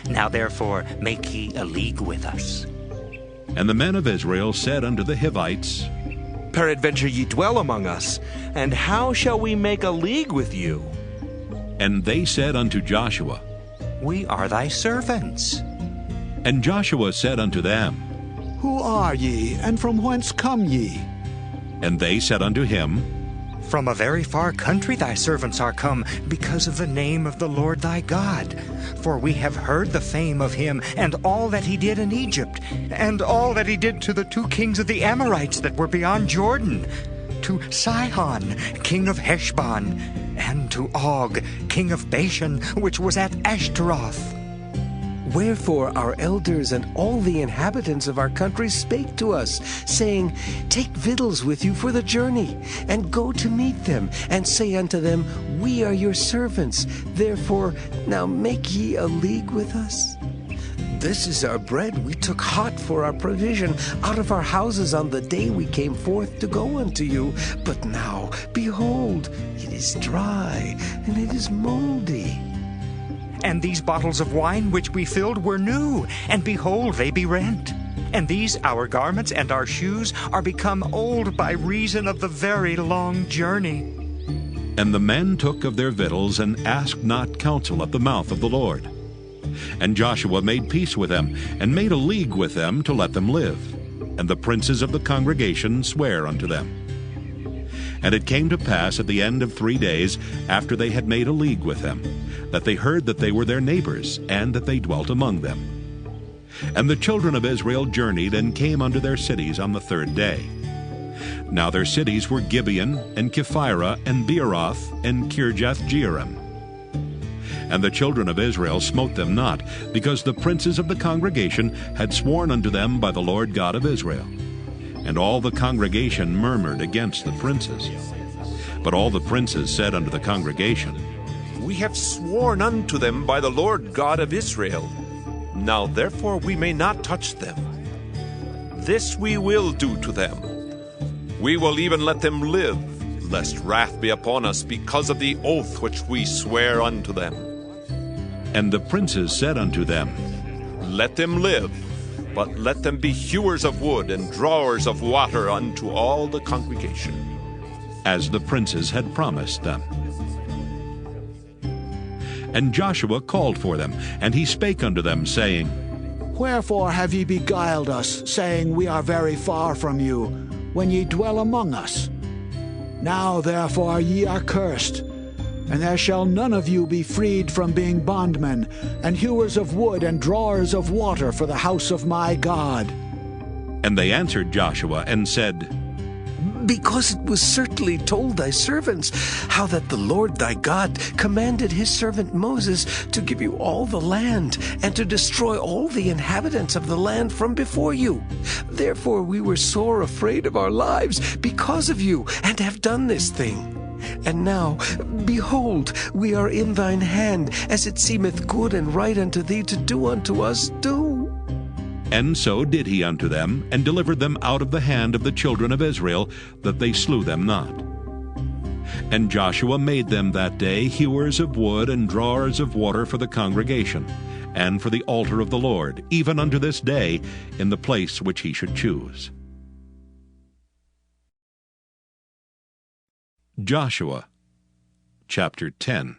Now therefore make ye a league with us. And the men of Israel said unto the Hivites, Peradventure ye dwell among us, and how shall we make a league with you? And they said unto Joshua, We are thy servants. And Joshua said unto them, Who are ye, and from whence come ye? And they said unto him, From a very far country thy servants are come, because of the name of the Lord thy God. For we have heard the fame of him, and all that he did in Egypt, and all that he did to the 2 kings of the Amorites that were beyond Jordan, to Sihon, king of Heshbon, and to Og, king of Bashan, which was at Ashtaroth. Wherefore our elders and all the inhabitants of our country spake to us, saying, Take victuals with you for the journey, and go to meet them, and say unto them, We are your servants, therefore now make ye a league with us. This is our bread we took hot for our provision out of our houses on the day we came forth to go unto you. But now, behold, it is dry, and it is moldy. And these bottles of wine which we filled were new, and behold, they be rent. And these our garments and our shoes are become old by reason of the very long journey. And the men took of their victuals, and asked not counsel at the mouth of the Lord. And Joshua made peace with them, and made a league with them to let them live. And the princes of the congregation sware unto them. And it came to pass at the end of 3 days, after they had made a league with them, that they heard that they were their neighbors, and that they dwelt among them. And the children of Israel journeyed, and came unto their cities on the 3rd day. Now their cities were Gibeon, and Kephirah, and Beeroth, and Kirjath-jearim. And the children of Israel smote them not, because the princes of the congregation had sworn unto them by the Lord God of Israel. And all the congregation murmured against the princes. But all the princes said unto the congregation, We have sworn unto them by the Lord God of Israel. Now therefore we may not touch them. This we will do to them. We will even let them live, lest wrath be upon us because of the oath which we swear unto them. And the princes said unto them, Let them live, but let them be hewers of wood and drawers of water unto all the congregation, as the princes had promised them. And Joshua called for them, and he spake unto them, saying, Wherefore have ye beguiled us, saying, We are very far from you, when ye dwell among us? Now therefore ye are cursed, and there shall none of you be freed from being bondmen, and hewers of wood and drawers of water for the house of my God. And they answered Joshua and said, Because it was certainly told thy servants how that the Lord thy God commanded his servant Moses to give you all the land and to destroy all the inhabitants of the land from before you. Therefore we were sore afraid of our lives because of you, and have done this thing. And now, behold, we are in thine hand, as it seemeth good and right unto thee to do unto us, do. And so did he unto them, and delivered them out of the hand of the children of Israel, that they slew them not. And Joshua made them that day hewers of wood and drawers of water for the congregation, and for the altar of the Lord, even unto this day, in the place which he should choose. Joshua chapter 10.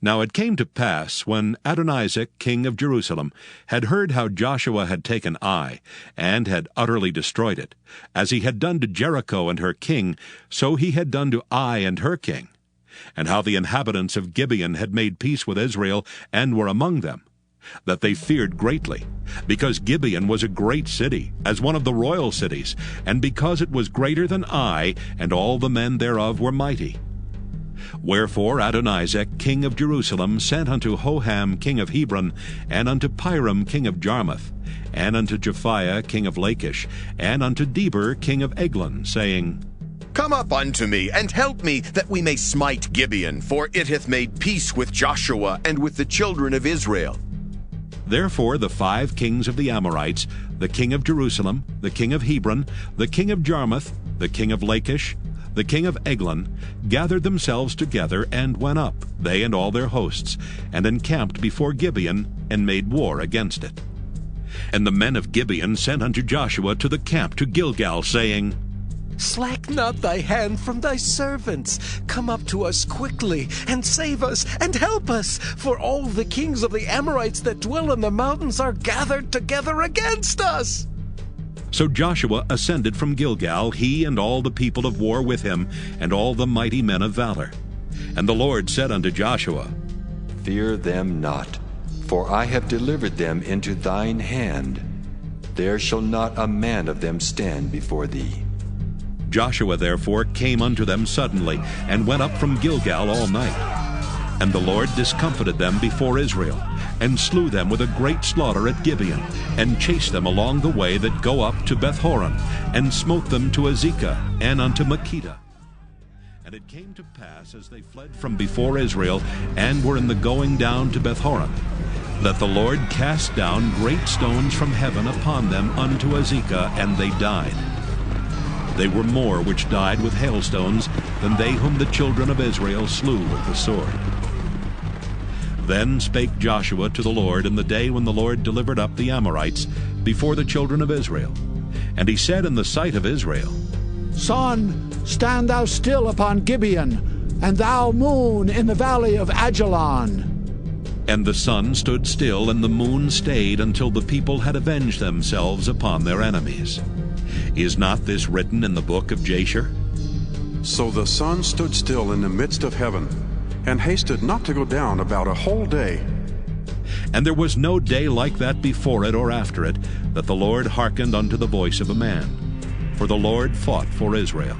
Now it came to pass, when Adonizek king of Jerusalem had heard how Joshua had taken Ai, and had utterly destroyed it, as he had done to Jericho and her king, so he had done to Ai and her king, and how the inhabitants of Gibeon had made peace with Israel, and were among them, that they feared greatly, because Gibeon was a great city, as one of the royal cities, and because it was greater than Ai, and all the men thereof were mighty. Wherefore Adonizek king of Jerusalem sent unto Hoham king of Hebron, and unto Piram king of Jarmuth, and unto Japhiah king of Lachish, and unto Deber king of Eglon, saying, Come up unto me, and help me, that we may smite Gibeon, for it hath made peace with Joshua and with the children of Israel. Therefore the 5 kings of the Amorites, the king of Jerusalem, the king of Hebron, the king of Jarmuth, the king of Lachish, the king of Eglon, gathered themselves together, and went up, they and all their hosts, and encamped before Gibeon, and made war against it. And the men of Gibeon sent unto Joshua to the camp to Gilgal, saying, Slack not thy hand from thy servants. Come up to us quickly, and save us, and help us, for all the kings of the Amorites that dwell in the mountains are gathered together against us. So Joshua ascended from Gilgal, he and all the people of war with him, and all the mighty men of valor. And the Lord said unto Joshua, Fear them not, for I have delivered them into thine hand. There shall not a man of them stand before thee. Joshua therefore came unto them suddenly, and went up from Gilgal all night. And the Lord discomfited them before Israel, and slew them with a great slaughter at Gibeon, and chased them along the way that go up to Bethhoron, and smote them to Azekah, and unto Makkedah. And it came to pass, as they fled from before Israel, and were in the going down to Bethhoron, that the Lord cast down great stones from heaven upon them unto Azekah, and they died. They were more which died with hailstones than they whom the children of Israel slew with the sword. Then spake Joshua to the Lord in the day when the Lord delivered up the Amorites before the children of Israel. And he said in the sight of Israel, Sun, stand thou still upon Gibeon, and thou moon in the valley of Ajalon. And the sun stood still, and the moon stayed, until the people had avenged themselves upon their enemies. Is not this written in the book of Jasher? So the sun stood still in the midst of heaven, and hasted not to go down about a whole day. And there was no day like that before it or after it, that the Lord hearkened unto the voice of a man. For the Lord fought for Israel.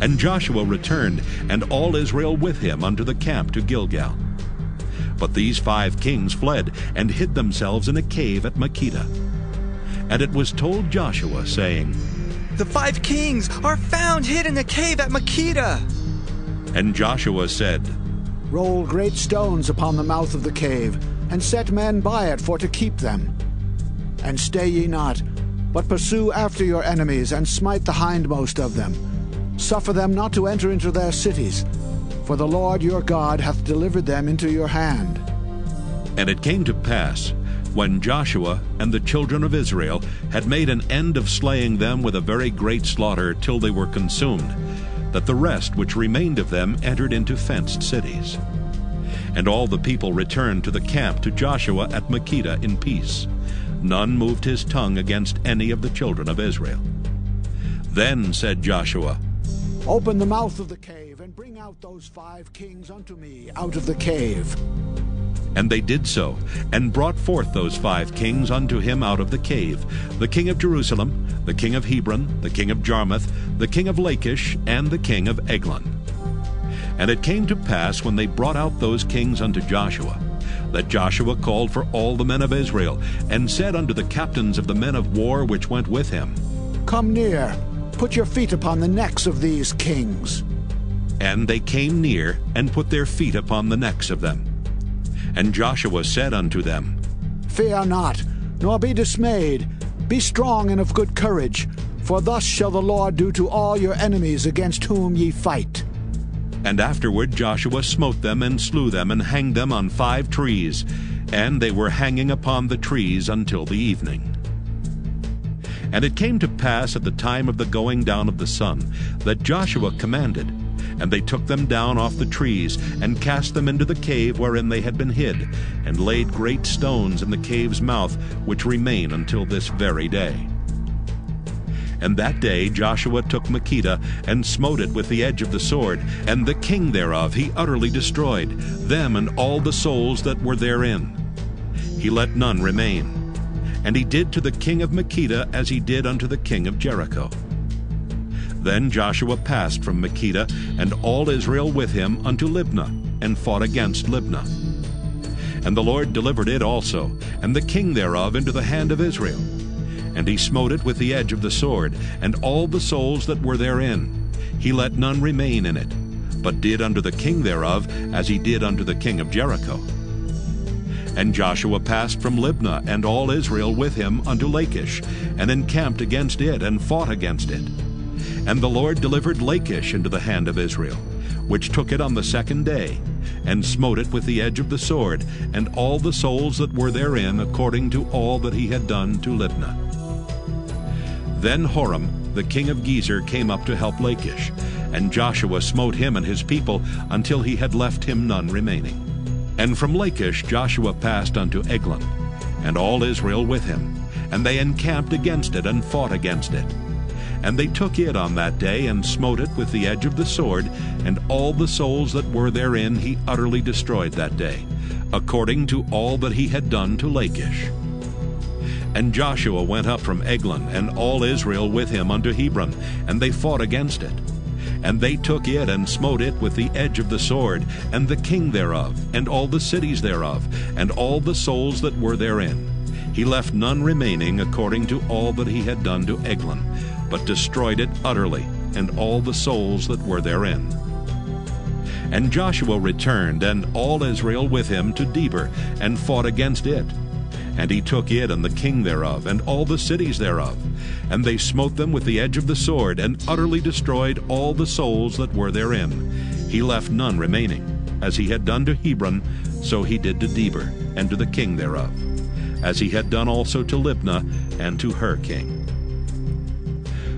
And Joshua returned, and all Israel with him, unto the camp to Gilgal. But these 5 kings fled, and hid themselves in a cave at Makkedah. And it was told Joshua, saying, The 5 kings are found hid in a cave at Makkedah. And Joshua said, Roll great stones upon the mouth of the cave, and set men by it for to keep them. And stay ye not, but pursue after your enemies, and smite the hindmost of them. Suffer them not to enter into their cities, for the Lord your God hath delivered them into your hand. And it came to pass, when Joshua and the children of Israel had made an end of slaying them with a very great slaughter till they were consumed, that the rest which remained of them entered into fenced cities. And all the people returned to the camp to Joshua at Makkedah in peace. None moved his tongue against any of the children of Israel. Then said Joshua, Open the mouth of the cave, and bring out those 5 kings unto me out of the cave. And they did so, and brought forth those 5 kings unto him out of the cave, the king of Jerusalem, the king of Hebron, the king of Jarmuth, the king of Lachish, and the king of Eglon. And it came to pass, when they brought out those kings unto Joshua, that Joshua called for all the men of Israel, and said unto the captains of the men of war which went with him, Come near, put your feet upon the necks of these kings. And they came near, and put their feet upon the necks of them. And Joshua said unto them, Fear not, nor be dismayed. Be strong and of good courage, for thus shall the Lord do to all your enemies against whom ye fight. And afterward Joshua smote them, and slew them, and hanged them on 5 trees, and they were hanging upon the trees until the evening. And it came to pass at the time of the going down of the sun, that Joshua commanded, and they took them down off the trees, and cast them into the cave wherein they had been hid, and laid great stones in the cave's mouth, which remain until this very day. And that day Joshua took Makkedah, and smote it with the edge of the sword, and the king thereof he utterly destroyed, them and all the souls that were therein. He let none remain. And he did to the king of Makkedah as he did unto the king of Jericho. Then Joshua passed from Makkedah, and all Israel with him, unto Libnah, and fought against Libnah. And the Lord delivered it also, and the king thereof, into the hand of Israel. And he smote it with the edge of the sword, and all the souls that were therein. He let none remain in it, but did unto the king thereof as he did unto the king of Jericho. And Joshua passed from Libnah, and all Israel with him, unto Lachish, and encamped against it, and fought against it. And the Lord delivered Lachish into the hand of Israel, which took it on the 2nd day, and smote it with the edge of the sword, and all the souls that were therein, according to all that he had done to Libnah. Then Horam, the king of Gezer, came up to help Lachish, and Joshua smote him and his people, until he had left him none remaining. And from Lachish Joshua passed unto Eglon, and all Israel with him, and they encamped against it, and fought against it. And they took it on that day, and smote it with the edge of the sword, and all the souls that were therein he utterly destroyed that day, according to all that he had done to Lachish. And Joshua went up from Eglon, and all Israel with him, unto Hebron, and they fought against it. And they took it, and smote it with the edge of the sword, and the king thereof, and all the cities thereof, and all the souls that were therein. He left none remaining, according to all that he had done to Eglon, but destroyed it utterly, and all the souls that were therein. And Joshua returned, and all Israel with him, to Debir, and fought against it. And he took it, and the king thereof, and all the cities thereof. And they smote them with the edge of the sword, and utterly destroyed all the souls that were therein. He left none remaining. As he had done to Hebron, so he did to Debir, and to the king thereof, as he had done also to Libnah, and to her king.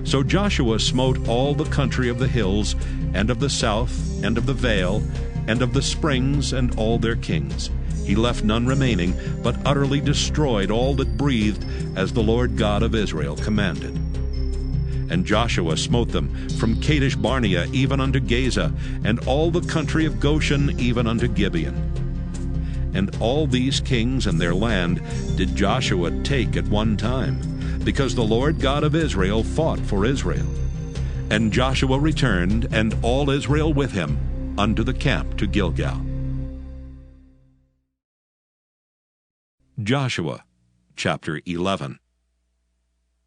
So Joshua smote all the country of the hills, and of the south, and of the vale, and of the springs, and all their kings. He left none remaining, but utterly destroyed all that breathed, as the Lord God of Israel commanded. And Joshua smote them from Kadesh Barnea even unto Gaza, and all the country of Goshen even unto Gibeon. And all these kings and their land did Joshua take at one time, because the Lord God of Israel fought for Israel. And Joshua returned, and all Israel with him, unto the camp to Gilgal. Joshua chapter 11.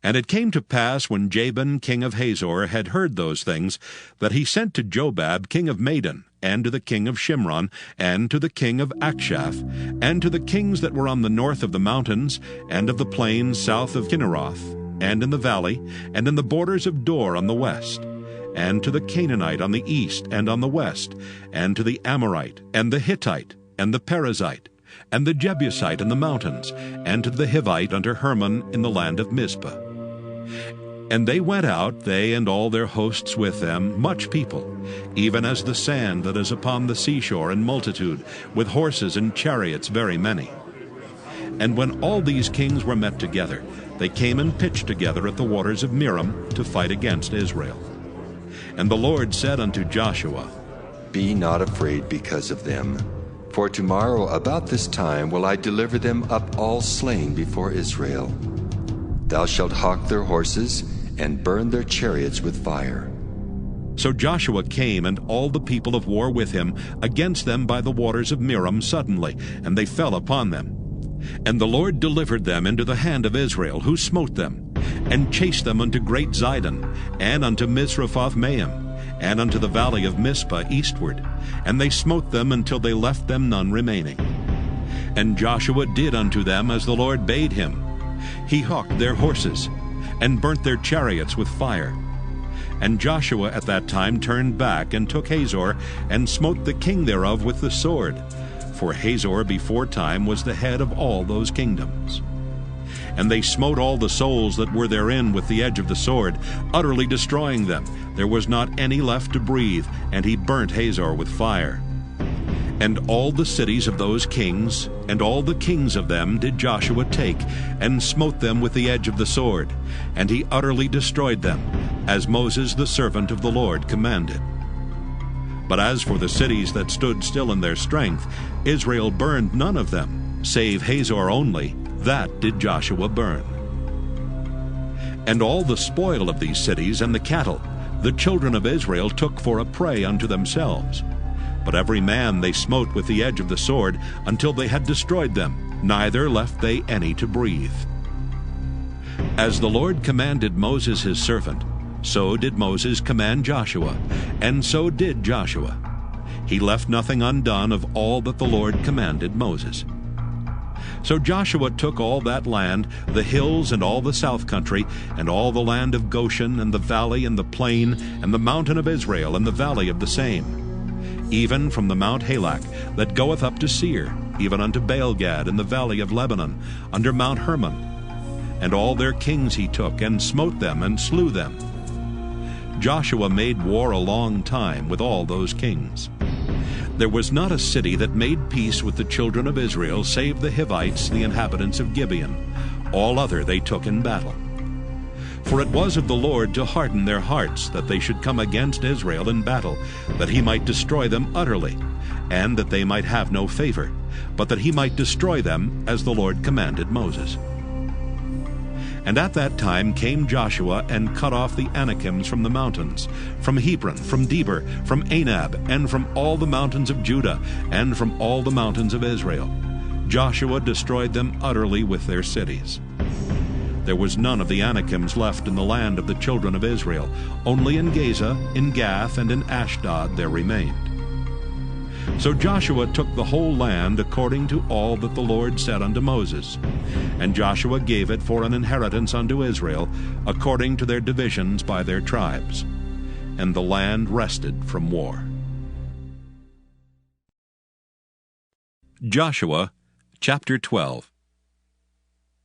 And it came to pass, when Jabin king of Hazor had heard those things, that he sent to Jobab king of Madon, and to the king of Shimron, and to the king of Akshaph, and to the kings that were on the north of the mountains, and of the plains south of Kinneroth, and in the valley, and in the borders of Dor on the west, and to the Canaanite on the east and on the west, and to the Amorite, and the Hittite, and the Perizzite, and the Jebusite in the mountains, and to the Hivite under Hermon in the land of Mizpah. And they went out, they and all their hosts with them, much people, even as the sand that is upon the seashore in multitude, with horses and chariots very many. And when all these kings were met together, they came and pitched together at the waters of Merom to fight against Israel. And the Lord said unto Joshua, Be not afraid because of them, Wherefore tomorrow about this time will I deliver them up all slain before Israel. Thou shalt hawk their horses, and burn their chariots with fire. So Joshua came, and all the people of war with him, against them by the waters of Merom suddenly, and they fell upon them. And the Lord delivered them into the hand of Israel, who smote them, and chased them unto great Zidon, and unto Misrephoth-Maim, and unto the valley of Mizpah eastward, and they smote them until they left them none remaining. And Joshua did unto them as the Lord bade him. He hawked their horses, and burnt their chariots with fire. And Joshua at that time turned back, and took Hazor, and smote the king thereof with the sword. For Hazor beforetime was the head of all those kingdoms. And they smote all the souls that were therein with the edge of the sword, utterly destroying them. There was not any left to breathe, and he burnt Hazor with fire. And all the cities of those kings, and all the kings of them did Joshua take, and smote them with the edge of the sword, and he utterly destroyed them, as Moses the servant of the Lord commanded. But as for the cities that stood still in their strength, Israel burned none of them, save Hazor only, that did Joshua burn. And all the spoil of these cities and the cattle, the children of Israel took for a prey unto themselves. But every man they smote with the edge of the sword, until they had destroyed them, neither left they any to breathe. As the Lord commanded Moses his servant, so did Moses command Joshua, and so did Joshua. He left nothing undone of all that the Lord commanded Moses. So Joshua took all that land, the hills and all the south country, and all the land of Goshen, and the valley and the plain, and the mountain of Israel, and the valley of the same, even from the Mount Halak that goeth up to Seir, even unto Baalgad in the valley of Lebanon, under Mount Hermon. And all their kings he took, and smote them, and slew them. Joshua made war a long time with all those kings. There was not a city that made peace with the children of Israel, save the Hivites, the inhabitants of Gibeon. All other they took in battle. For it was of the Lord to harden their hearts, that they should come against Israel in battle, that he might destroy them utterly, and that they might have no favor, but that he might destroy them as the Lord commanded Moses. And at that time came Joshua and cut off the Anakims from the mountains, from Hebron, from Debir, from Anab, and from all the mountains of Judah, and from all the mountains of Israel. Joshua destroyed them utterly with their cities. There was none of the Anakims left in the land of the children of Israel. Only in Gaza, in Gath, and in Ashdod there remained. So Joshua took the whole land according to all that the Lord said unto Moses. And Joshua gave it for an inheritance unto Israel, according to their divisions by their tribes. And the land rested from war. Joshua chapter 12.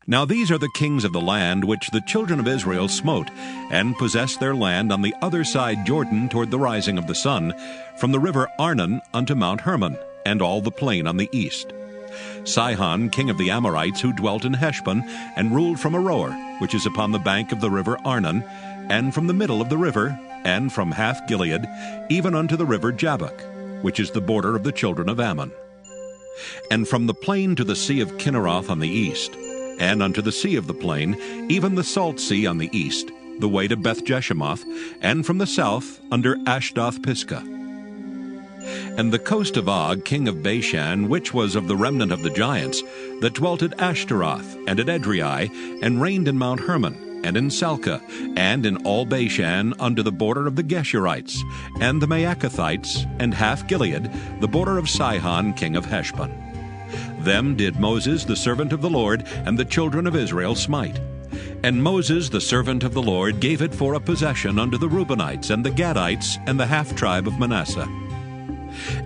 Now these are the kings of the land which the children of Israel smote, and possessed their land on the other side Jordan toward the rising of the sun, from the river Arnon unto Mount Hermon, and all the plain on the east. Sihon, king of the Amorites, who dwelt in Heshbon, and ruled from Aroer, which is upon the bank of the river Arnon, and from the middle of the river, and from Hath-Gilead, even unto the river Jabbok, which is the border of the children of Ammon. And from the plain to the sea of Kinneroth on the east, and unto the sea of the plain, even the salt sea on the east, the way to Beth-Jeshemoth, and from the south under Ashdoth-Pisgah. And the coast of Og, king of Bashan, which was of the remnant of the giants, that dwelt at Ashtaroth, and at Edrei, and reigned in Mount Hermon, and in Salcah, and in all Bashan, under the border of the Geshurites, and the Maacathites, and Hath-Gilead, the border of Sihon, king of Heshbon. Them did Moses the servant of the Lord and the children of Israel smite. And Moses the servant of the Lord gave it for a possession unto the Reubenites and the Gadites and the half-tribe of Manasseh.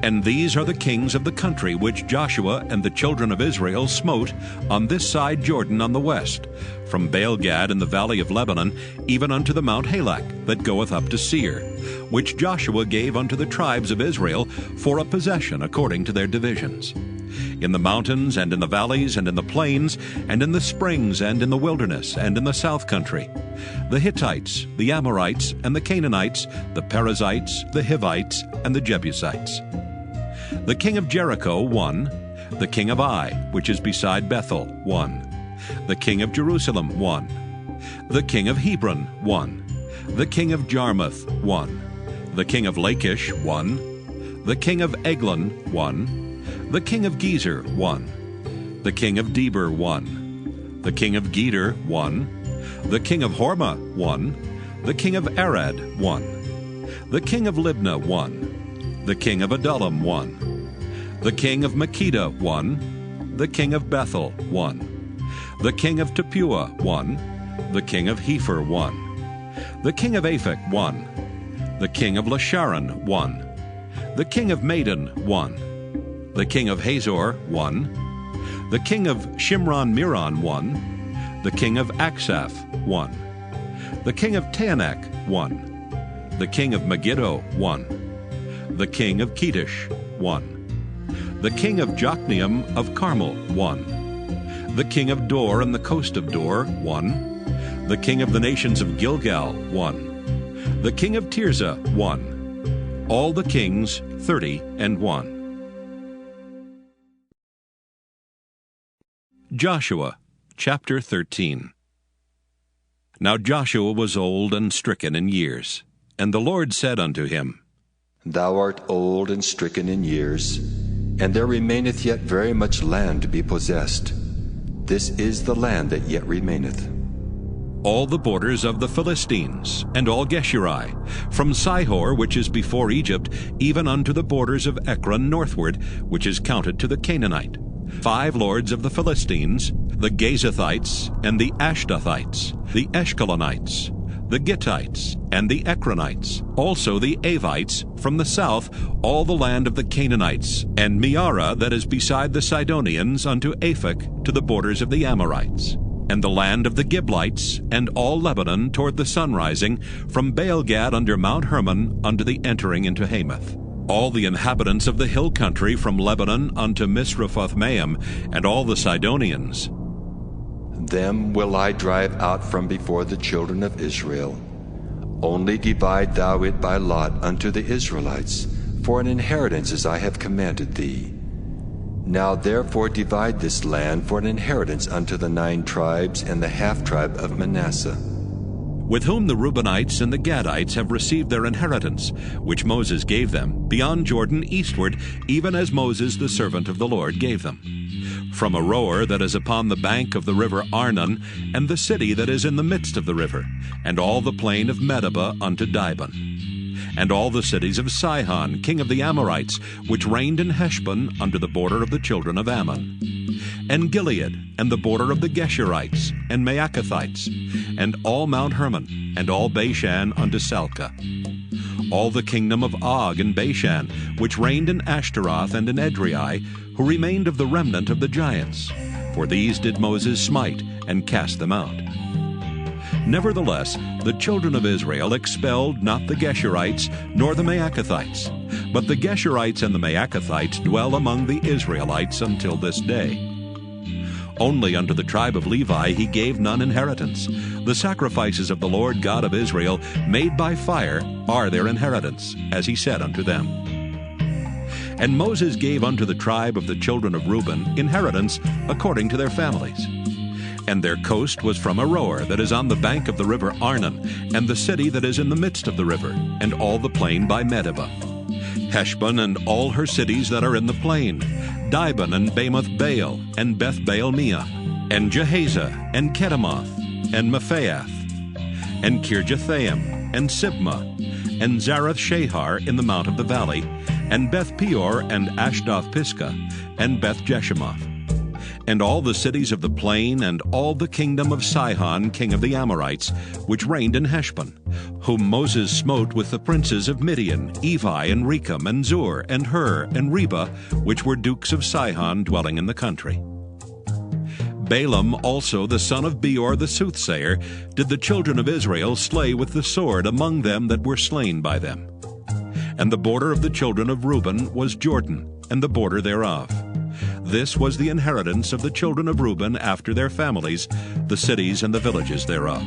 And these are the kings of the country which Joshua and the children of Israel smote on this side Jordan on the west, from Baalgad in the valley of Lebanon, even unto the Mount Halak that goeth up to Seir, which Joshua gave unto the tribes of Israel for a possession according to their divisions. In the mountains, and in the valleys, and in the plains, and in the springs, and in the wilderness, and in the south country, the Hittites, the Amorites, and the Canaanites, the Perizzites, the Hivites, and the Jebusites. The king of Jericho, 1. The king of Ai, which is beside Bethel, 1. The king of Jerusalem, 1. The king of Hebron, 1. The king of Jarmuth, 1. The king of Lachish, 1. The king of Eglon, 1. The king of Gezer, 1. The king of Deber, 1. The king of Geder, 1. The king of Hormah, 1. The king of Arad, 1. The king of Libnah, 1. The king of Adullam, 1. The king of Makkedah, 1. The king of Bethel, 1. The king of Tappuah, 1. The king of Hepher, 1. The king of Aphek, 1. The king of Lasharon, 1. The king of Madon, 1. The king of Hazor, 1. The king of Shimron-Meron, 1. The king of Aksaph, 1. The king of Taanach, 1. The king of Megiddo, 1. The king of Kedesh, 1. The king of Jokneam of Carmel, 1. The king of Dor and the coast of Dor, 1. The king of the nations of Gilgal, 1. The king of Tirzah, 1. All the kings, 30:1. Joshua, chapter 13. Now Joshua was old and stricken in years, and the Lord said unto him, Thou art old and stricken in years, and there remaineth yet very much land to be possessed. This is the land that yet remaineth. All the borders of the Philistines, and all Geshuri, from Sihor, which is before Egypt, even unto the borders of Ekron northward, which is counted to the Canaanite. 5 lords of the Philistines, the Gazathites, and the Ashdothites, the Eshkelonites, the Gittites, and the Ekronites, also the Avites, from the south, all the land of the Canaanites, and Meara that is beside the Sidonians unto Aphek, to the borders of the Amorites, and the land of the Giblites, and all Lebanon toward the sunrising, from Baal-gad under Mount Hermon unto the entering into Hamath. All the inhabitants of the hill country from Lebanon unto Misrephoth-maim, and all the Sidonians. Them will I drive out from before the children of Israel. Only divide thou it by lot unto the Israelites, for an inheritance as I have commanded thee. Now therefore divide this land for an inheritance unto the 9 tribes and the half-tribe of Manasseh, with whom the Reubenites and the Gadites have received their inheritance, which Moses gave them, beyond Jordan eastward, even as Moses the servant of the Lord gave them. From Aroer that is upon the bank of the river Arnon, and the city that is in the midst of the river, and all the plain of Medeba unto Dibon, and all the cities of Sihon, king of the Amorites, which reigned in Heshbon under the border of the children of Ammon, and Gilead, and the border of the Geshurites, and Maacathites, and all Mount Hermon, and all Bashan unto Salcah, all the kingdom of Og and Bashan, which reigned in Ashtaroth and in Edrei, who remained of the remnant of the giants. For these did Moses smite, and cast them out. Nevertheless, the children of Israel expelled not the Geshurites, nor the Maacathites, but the Geshurites and the Maacathites dwell among the Israelites until this day. Only unto the tribe of Levi he gave none inheritance. The sacrifices of the Lord God of Israel, made by fire, are their inheritance, as he said unto them. And Moses gave unto the tribe of the children of Reuben inheritance according to their families. And their coast was from Aroer that is on the bank of the river Arnon, and the city that is in the midst of the river, and all the plain by Medeba, Heshbon and all her cities that are in the plain, Dibon and Bamoth Baal, and Beth Baal-meah, and Jehaza, and Kedemoth, and Mephaath, and Kirjathaim, and Sibmah, and Zarath-Shahar in the mount of the valley, and Beth Peor, and Ashdoth-Pisgah, and Beth Jeshemoth, and all the cities of the plain, and all the kingdom of Sihon king of the Amorites, which reigned in Heshbon, whom Moses smote with the princes of Midian, Evi, and Rechem, and Zur, and Hur, and Reba, which were dukes of Sihon dwelling in the country. Balaam also the son of Beor the soothsayer did the children of Israel slay with the sword among them that were slain by them. And the border of the children of Reuben was Jordan, and the border thereof. This was the inheritance of the children of Reuben after their families, the cities and the villages thereof.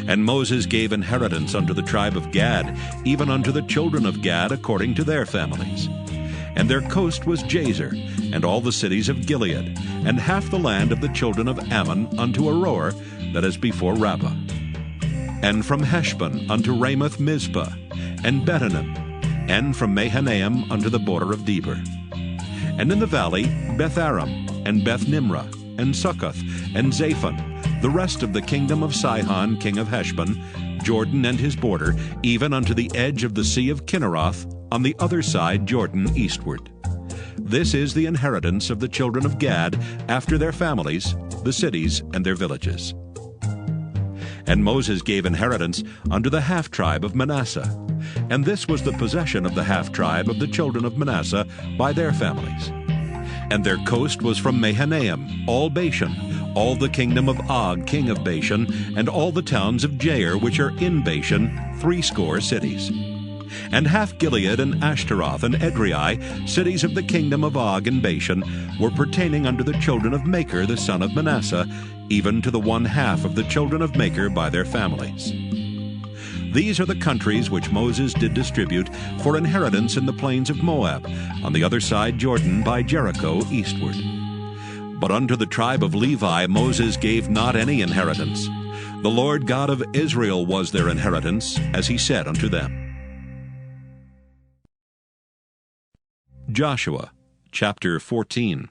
And Moses gave inheritance unto the tribe of Gad, even unto the children of Gad according to their families. And their coast was Jazer, and all the cities of Gilead, and half the land of the children of Ammon unto Aroer, that is before Rabbah. And from Heshbon unto Ramoth Mizpah, and Betanim, and from Mahanaim unto the border of Debir. And in the valley Beth-aram, and Beth-nimrah, and Succoth, and Zaphon, the rest of the kingdom of Sihon king of Heshbon, Jordan and his border, even unto the edge of the sea of Kinneroth, on the other side Jordan eastward. This is the inheritance of the children of Gad after their families, the cities and their villages. And Moses gave inheritance unto the half-tribe of Manasseh, and this was the possession of the half-tribe of the children of Manasseh by their families. And their coast was from Mahanaim, all Bashan, all the kingdom of Og king of Bashan, and all the towns of Jair which are in Bashan, 80 cities. And half Gilead and Ashtaroth and Edrei, cities of the kingdom of Og and Bashan, were pertaining unto the children of Machir the son of Manasseh, even to the 1/2 of the children of Machir by their families. These are the countries which Moses did distribute for inheritance in the plains of Moab, on the other side Jordan by Jericho eastward. But unto the tribe of Levi Moses gave not any inheritance. The Lord God of Israel was their inheritance, as he said unto them. Joshua chapter 14.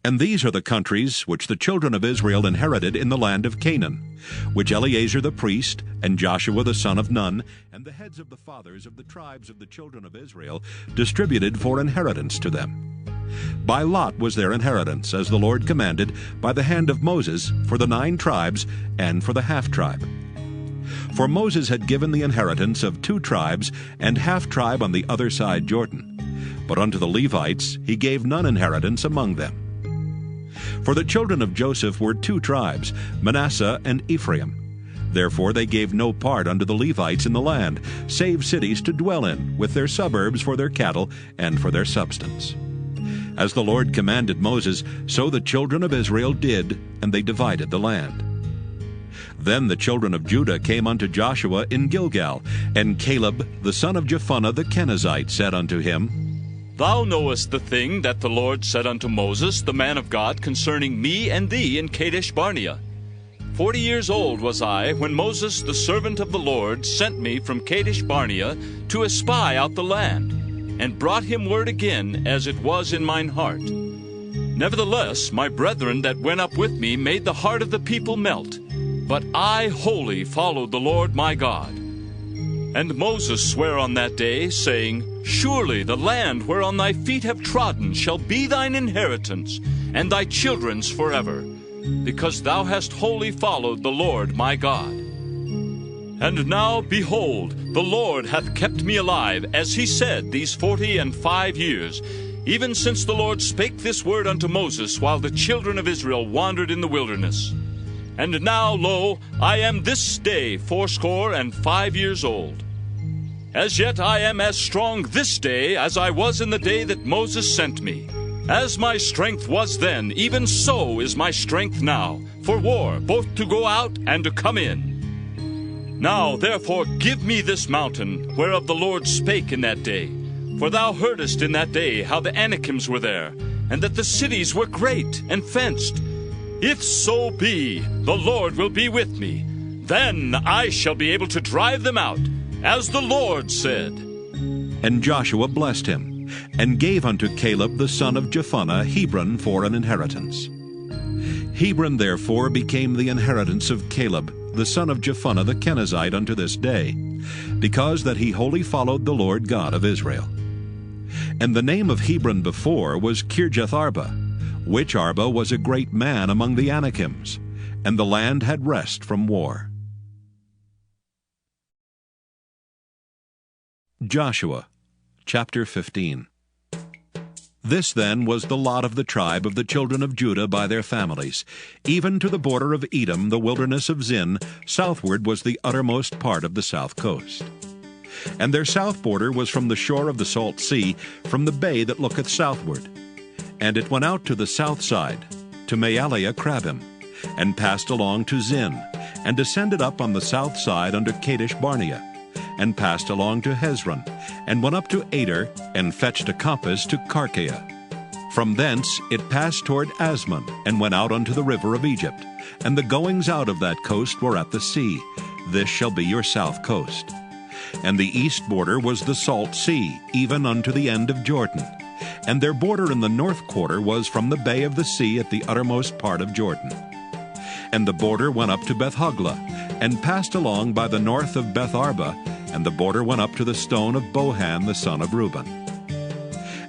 And these are the countries which the children of Israel inherited in the land of Canaan, which Eleazar the priest, and Joshua the son of Nun, and the heads of the fathers of the tribes of the children of Israel distributed for inheritance to them. By lot was their inheritance, as the Lord commanded, by the hand of Moses, for the 9 tribes, and for the half-tribe. For Moses had given the inheritance of 2 tribes, and half-tribe on the other side Jordan. But unto the Levites he gave none inheritance among them. For the children of Joseph were 2 tribes, Manasseh and Ephraim. Therefore they gave no part unto the Levites in the land, save cities to dwell in, with their suburbs for their cattle and for their substance. As the Lord commanded Moses, so the children of Israel did, and they divided the land. Then the children of Judah came unto Joshua in Gilgal, and Caleb the son of Jephunneh the Kenizzite said unto him, Thou knowest the thing that the Lord said unto Moses, the man of God, concerning me and thee in Kadesh Barnea. 40 years old was I when Moses, the servant of the Lord, sent me from Kadesh Barnea to espy out the land, and brought him word again, as it was in mine heart. Nevertheless, my brethren that went up with me made the heart of the people melt, but I wholly followed the Lord my God. And Moses sware on that day, saying, Surely the land whereon thy feet have trodden shall be thine inheritance, and thy children's forever, because thou hast wholly followed the Lord my God. And now, behold, the Lord hath kept me alive, as he said, these 45 years, even since the Lord spake this word unto Moses, while the children of Israel wandered in the wilderness. And now, lo, I am this day 85 years old. As yet I am as strong this day as I was in the day that Moses sent me. As my strength was then, even so is my strength now, for war, both to go out and to come in. Now therefore give me this mountain, whereof the Lord spake in that day. For thou heardest in that day how the Anakims were there, and that the cities were great and fenced. If so be the Lord will be with me, then I shall be able to drive them out, as the Lord said. And Joshua blessed him, and gave unto Caleb the son of Jephunneh Hebron for an inheritance. Hebron therefore became the inheritance of Caleb the son of Jephunneh the Kenizzite unto this day, because that he wholly followed the Lord God of Israel. And the name of Hebron before was Kirjath-arba, which Arba was a great man among the Anakims, and the land had rest from war. Joshua chapter 15. This then was the lot of the tribe of the children of Judah by their families. Even to the border of Edom, the wilderness of Zin, southward was the uttermost part of the south coast. And their south border was from the shore of the salt sea, from the bay that looketh southward. And it went out to the south side, to Maaliah Crabbim, and passed along to Zin, and descended up on the south side under Kadesh Barnea, and passed along to Hezron, and went up to Ader, and fetched a compass to Karkea. From thence it passed toward Asmon, and went out unto the river of Egypt, and the goings out of that coast were at the sea. This shall be your south coast. And the east border was the salt sea, even unto the end of Jordan. And their border in the north quarter was from the bay of the sea at the uttermost part of Jordan. And the border went up to Beth-hoglah, and passed along by the north of Beth-arba, and the border went up to the stone of Bohan the son of Reuben.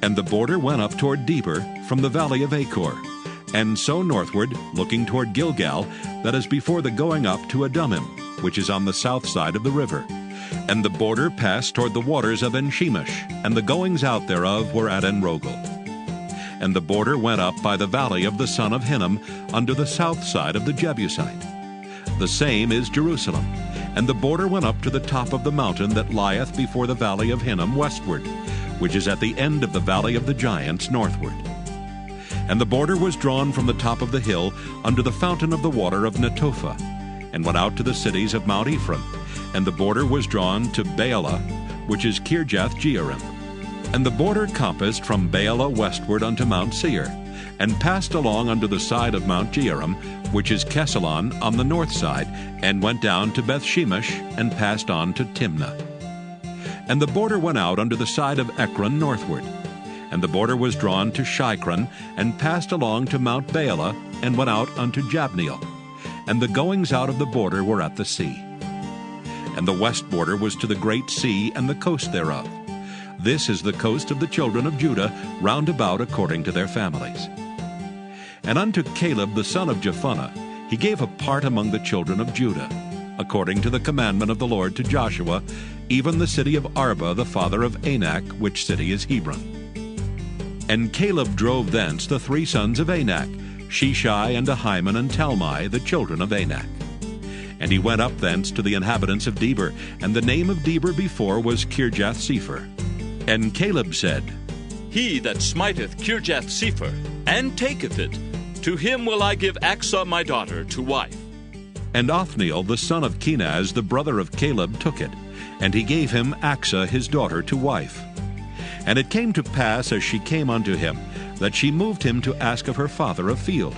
And the border went up toward Deber from the valley of Achor, and so northward, looking toward Gilgal, that is before the going up to Adumim, which is on the south side of the river. And the border passed toward the waters of En-shemesh, and the goings out thereof were at En-rogel. And the border went up by the valley of the son of Hinnom, unto the south side of the Jebusite. The same is Jerusalem. And the border went up to the top of the mountain that lieth before the valley of Hinnom westward, which is at the end of the valley of the giants northward. And the border was drawn from the top of the hill unto the fountain of the water of Netophah, and went out to the cities of Mount Ephraim. And the border was drawn to Baalah, which is Kirjath-jearim. And the border compassed from Baalah westward unto Mount Seir, and passed along unto the side of Mount Jearim, which is Kesalon on the north side, and went down to Beth-shemesh, and passed on to Timnah. And the border went out unto the side of Ekron northward. And the border was drawn to Shikron, and passed along to Mount Baalah, and went out unto Jabneel. And the goings out of the border were at the sea. And the west border was to the great sea and the coast thereof. This is the coast of the children of Judah, round about according to their families. And unto Caleb the son of Jephunneh he gave a part among the children of Judah, according to the commandment of the Lord to Joshua, even the city of Arba the father of Anak, which city is Hebron. And Caleb drove thence the three sons of Anak, Sheshai and Ahiman and Talmai, the children of Anak. And he went up thence to the inhabitants of Deber, and the name of Deber before was Kirjath-sepher. And Caleb said, He that smiteth Kirjath-sepher, and taketh it, to him will I give Achsah my daughter to wife. And Othniel the son of Kenaz, the brother of Caleb, took it, and he gave him Achsah his daughter to wife. And it came to pass, as she came unto him, that she moved him to ask of her father a field.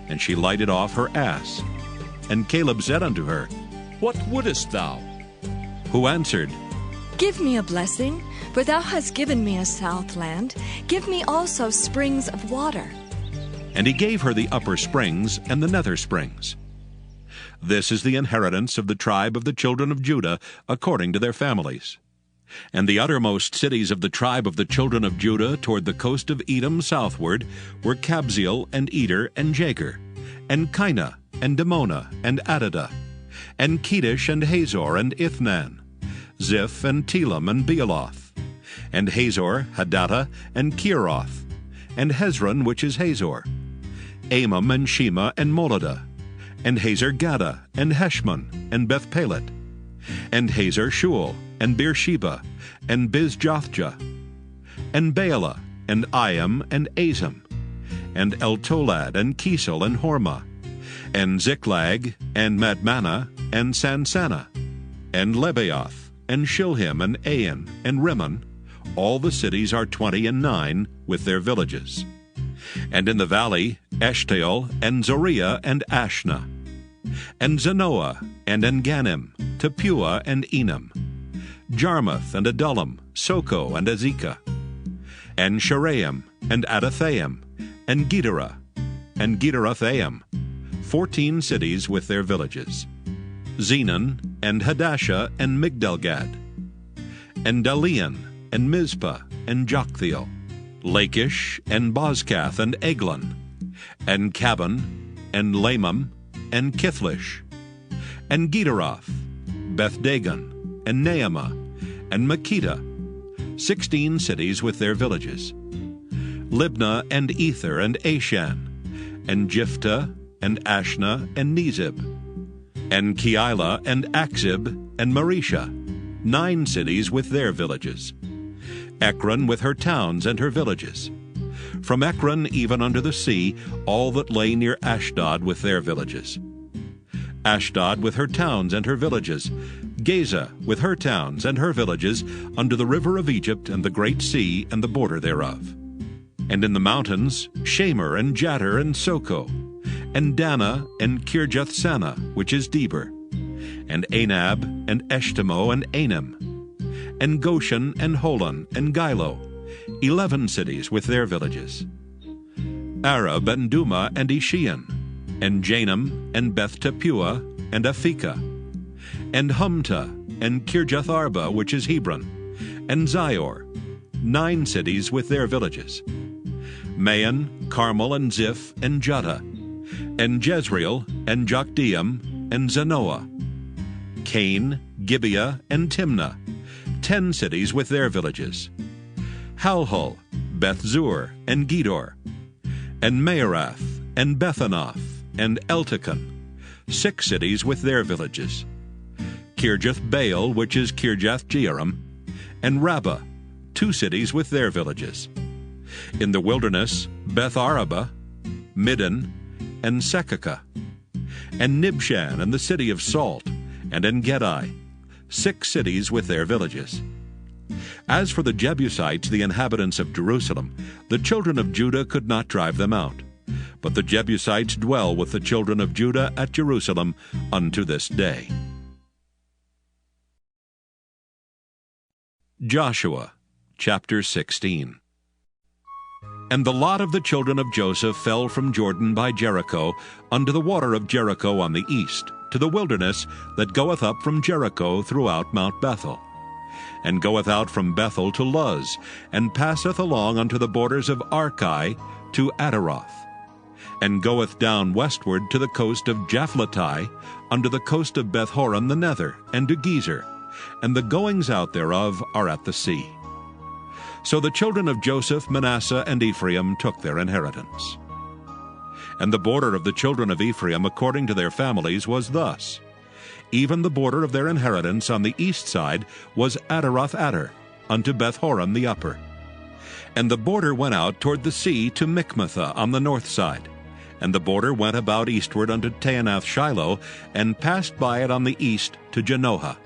And she lighted off her ass. And Caleb said unto her, What wouldest thou? Who answered, Give me a blessing, for thou hast given me a south land. Give me also springs of water. And he gave her the upper springs and the nether springs. This is the inheritance of the tribe of the children of Judah, according to their families. And the uttermost cities of the tribe of the children of Judah toward the coast of Edom southward were Kabzeel and Eder and Jagur, and Kinah and Dimona and Adadah, and Kedesh and Hazor and Ithnan, Ziph and Telam and Bealoth, and Hazor, Hadattah, and Kieroth, and Hezron, which is Hazor, Amam and Shema and Moladah, and Hazar-Gaddah, and Heshmon, and Beth-Pelet, and Hazar-Shual, and Beersheba, and Bizjothjah, and Baalah, and Iam, and Azam, and Eltolad, and Kisel, and Hormah, and Ziklag, and Madmanah, and Sansannah, and Lebaoth, and Shilhim, and Ain, and Rimmon. All the cities are 29, with their villages. And in the valley, Eshtaol, and Zoriah, and Ashna, and Zanoah, and En-gannim, Tapua, and Enam, Jarmuth, and Adullam, Soko, and Azekah, and Sharaim, and Adathaim, and Gederah, and Gederothaim, 14 cities with their villages, Zenon, and Hadashah, and Migdalgad, and Dalian, and Mizpah, and Joktheel, Lachish, and Bozkath, and Eglon, and Cabon, and Lamam, and Kithlish, and Gederoth, Beth-dagon, and Naamah, and Makkedah, 16 cities with their villages, Libnah, and Ether, and Ashan, and Jiphthah, and Ashna, and Nezib, and Keilah, and Achzib, and Maresha, 9 cities with their villages, Ekron with her towns and her villages, from Ekron even unto the sea, all that lay near Ashdod with their villages, Ashdod with her towns and her villages, Gaza with her towns and her villages unto the river of Egypt and the great sea and the border thereof. And in the mountains Shamer and Jatter and Soko, and Dana and Kirjath-Sana, which is Deber, and Anab and Eshtemo and Anim, and Goshen and Holon and Gilo, 11 cities with their villages. Arab and Duma and Ishian, and Janam and Beth-Tapua and Aphekah, and Humta and Kirjath-Arba, which is Hebron, and Zior, 9 cities with their villages. Maon, Carmel, and Ziph, and Juttah, and Jezreel, and Jokdeam, and Zanoah, Cain, Gibeah, and Timnah, 10 cities with their villages. Halhul, Beth-zur, and Gedor, and Maarath, and Bethanoth, and Eltekon, 6 cities with their villages. Kirjath-Baal, which is Kirjath-Jearim, and Rabbah, 2 cities with their villages. In the wilderness, Beth-Araba, Middin, and Sekakah, and Nibshan, and the city of Salt, and En-Gedi, 6 cities with their villages. As for the Jebusites, the inhabitants of Jerusalem, the children of Judah could not drive them out. But the Jebusites dwell with the children of Judah at Jerusalem unto this day. Joshua chapter 16. And the lot of the children of Joseph fell from Jordan by Jericho unto the water of Jericho on the east, to the wilderness that goeth up from Jericho throughout Mount Bethel, and goeth out from Bethel to Luz, and passeth along unto the borders of Archi to Ataroth, and goeth down westward to the coast of Japhletai, unto the coast of Beth-horon the nether, and to Gezer, and the goings out thereof are at the sea. So the children of Joseph, Manasseh, and Ephraim took their inheritance. And the border of the children of Ephraim according to their families was thus. Even the border of their inheritance on the east side was Ataroth-Adar, unto Beth-horon the upper. And the border went out toward the sea to Michmethah on the north side. And the border went about eastward unto Taanath-Shiloh, and passed by it on the east to Janoah.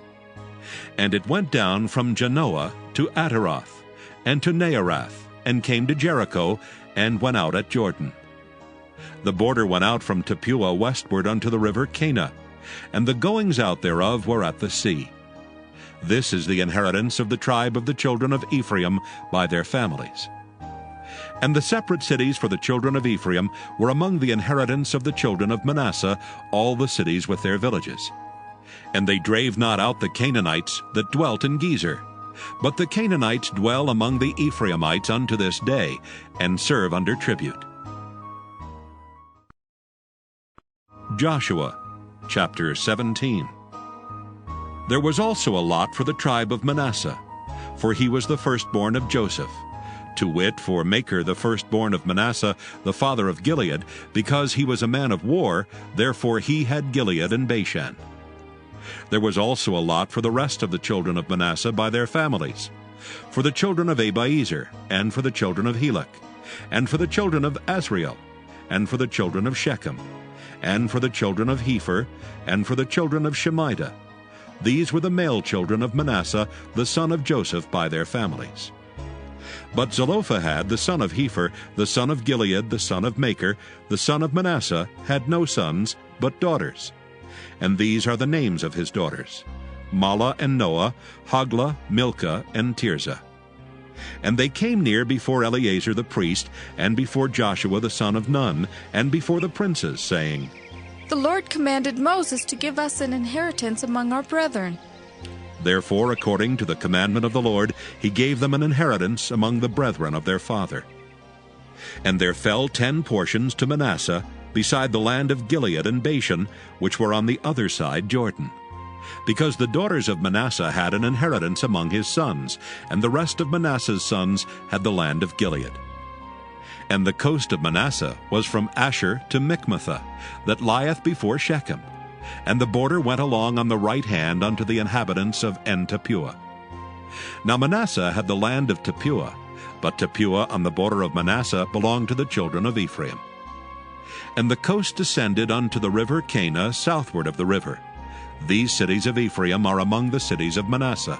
And it went down from Janoah to Ataroth, and to Naarath, and came to Jericho, and went out at Jordan. The border went out from Tapua westward unto the river Cana, and the goings out thereof were at the sea. This is the inheritance of the tribe of the children of Ephraim by their families. And the separate cities for the children of Ephraim were among the inheritance of the children of Manasseh, all the cities with their villages. And they drave not out the Canaanites that dwelt in Gezer, but the Canaanites dwell among the Ephraimites unto this day, and serve under tribute. Joshua chapter 17. There was also a lot for the tribe of Manasseh, for he was the firstborn of Joseph, to wit, for Machir the firstborn of Manasseh, the father of Gilead, because he was a man of war, therefore he had Gilead and Bashan. There was also a lot for the rest of the children of Manasseh by their families, for the children of Abiezer, and for the children of Helek, and for the children of Asriel, and for the children of Shechem, and for the children of Hepher, and for the children of Shemida. These were the male children of Manasseh, the son of Joseph, by their families. But Zelophehad, the son of Hepher, the son of Gilead, the son of Machir, the son of Manasseh, had no sons, but daughters. And these are the names of his daughters: Mahlah and Noah, Hoglah, Milcah, and Tirzah. And they came near before Eleazar the priest, and before Joshua the son of Nun, and before the princes, saying, The Lord commanded Moses to give us an inheritance among our brethren. Therefore, according to the commandment of the Lord, he gave them an inheritance among the brethren of their father. And there fell 10 portions to Manasseh, beside the land of Gilead and Bashan, which were on the other side Jordan, because the daughters of Manasseh had an inheritance among his sons, and the rest of Manasseh's sons had the land of Gilead. And the coast of Manasseh was from Asher to Michmethah, that lieth before Shechem, and the border went along on the right hand unto the inhabitants of En-Tapua. Now Manasseh had the land of Tapua, but Tapua on the border of Manasseh belonged to the children of Ephraim. And the coast descended unto the river Cana southward of the river, These cities of Ephraim are among the cities of Manasseh.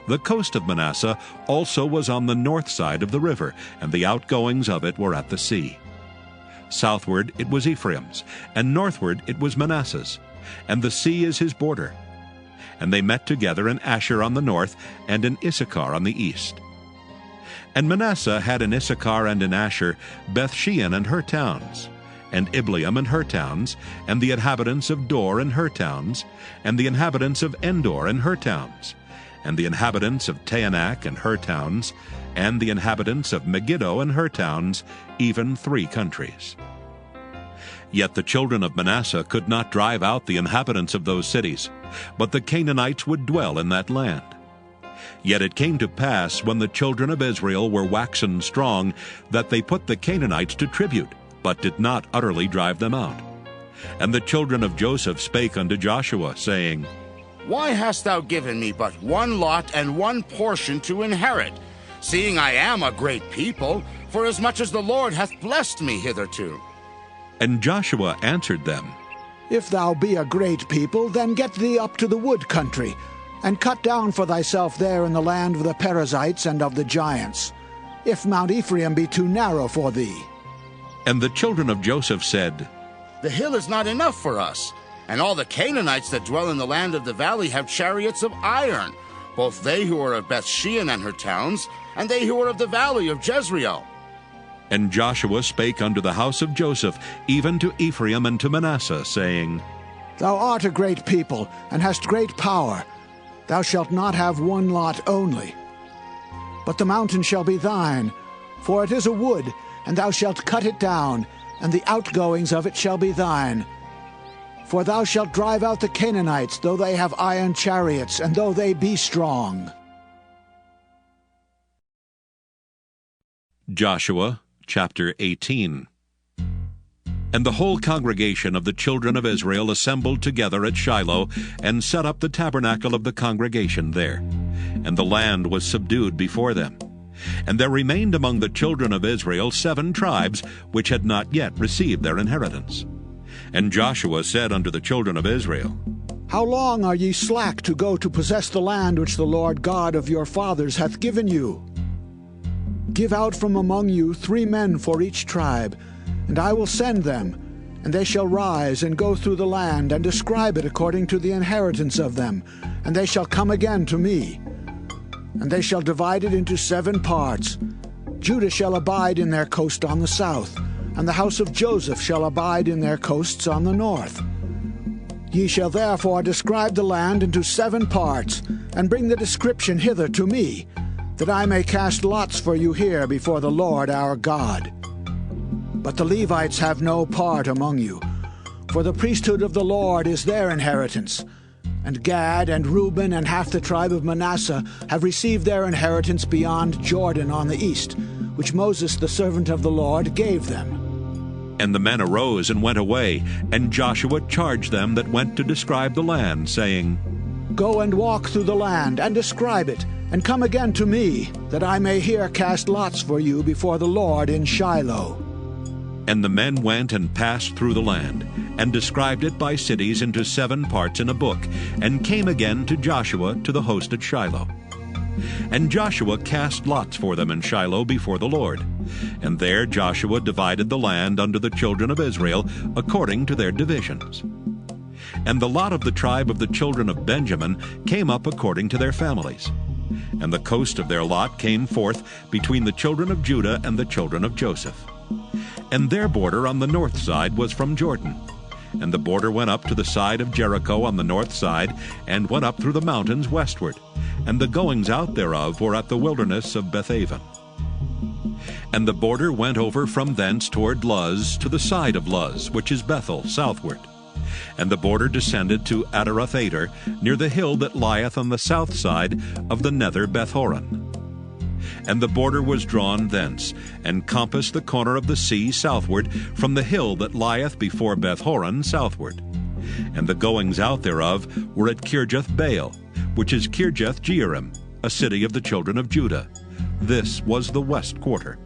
The coast of Manasseh also was on the north side of the river, and the outgoings of it were at the sea. Southward it was Ephraim's, and northward it was Manasseh's, and the sea is his border. And they met together in Asher on the north, and in Issachar on the east. And Manasseh had in Issachar and in Asher Bethshean and her towns, and Ibleam and her towns, and the inhabitants of Dor and her towns, and the inhabitants of Endor and her towns, and the inhabitants of Taanach and her towns, and the inhabitants of Megiddo and her towns, even 3 countries. Yet the children of Manasseh could not drive out the inhabitants of those cities, but the Canaanites would dwell in that land. Yet it came to pass, when the children of Israel were waxen strong, that they put the Canaanites to tribute, but did not utterly drive them out. And the children of Joseph spake unto Joshua, saying, Why hast thou given me but one lot and one portion to inherit, seeing I am a great people, forasmuch as the Lord hath blessed me hitherto? And Joshua answered them, If thou be a great people, then get thee up to the wood country, and cut down for thyself there in the land of the Perizzites and of the giants, if Mount Ephraim be too narrow for thee. And the children of Joseph said, The hill is not enough for us, and all the Canaanites that dwell in the land of the valley have chariots of iron, both they who are of Bethshean and her towns, and they who are of the valley of Jezreel. And Joshua spake unto the house of Joseph, even to Ephraim and to Manasseh, saying, Thou art a great people, and hast great power. Thou shalt not have one lot only. But the mountain shall be thine, for it is a wood, and thou shalt cut it down, and the outgoings of it shall be thine. For thou shalt drive out the Canaanites, though they have iron chariots, and though they be strong. Joshua chapter 18. And the whole congregation of the children of Israel assembled together at Shiloh, and set up the tabernacle of the congregation there. And the land was subdued before them. And there remained among the children of Israel 7 tribes, which had not yet received their inheritance. And Joshua said unto the children of Israel, How long are ye slack to go to possess the land which the Lord God of your fathers hath given you? Give out from among you 3 men for each tribe, and I will send them, and they shall rise and go through the land, and describe it according to the inheritance of them, and they shall come again to me. And they shall divide it into 7 parts. Judah shall abide in their coast on the south, and the house of Joseph shall abide in their coasts on the north. Ye shall therefore describe the land into 7 parts, and bring the description hither to me, that I may cast lots for you here before the Lord our God. But the Levites have no part among you, for the priesthood of the Lord is their inheritance. And Gad and Reuben and half the tribe of Manasseh have received their inheritance beyond Jordan on the east, which Moses the servant of the Lord gave them. And the men arose and went away, and Joshua charged them that went to describe the land, saying, Go and walk through the land, and describe it, and come again to me, that I may here cast lots for you before the Lord in Shiloh. And the men went and passed through the land, and described it by cities into 7 parts in a book, and came again to Joshua to the host at Shiloh. And Joshua cast lots for them in Shiloh before the Lord. And there Joshua divided the land unto the children of Israel according to their divisions. And the lot of the tribe of the children of Benjamin came up according to their families. And the coast of their lot came forth between the children of Judah and the children of Joseph. And their border on the north side was from Jordan. And the border went up to the side of Jericho on the north side, and went up through the mountains westward. And the goings out thereof were at the wilderness of Bethaven. And the border went over from thence toward Luz to the side of Luz, which is Bethel, southward. And the border descended to Adaroth-Ader, near the hill that lieth on the south side of the nether Bethhoron. And the border was drawn thence, and compassed the corner of the sea southward, from the hill that lieth before Bethhoron southward. And the goings out thereof were at Kirjath-Baal, which is Kirjath-Jearim, a city of the children of Judah. This was the west quarter.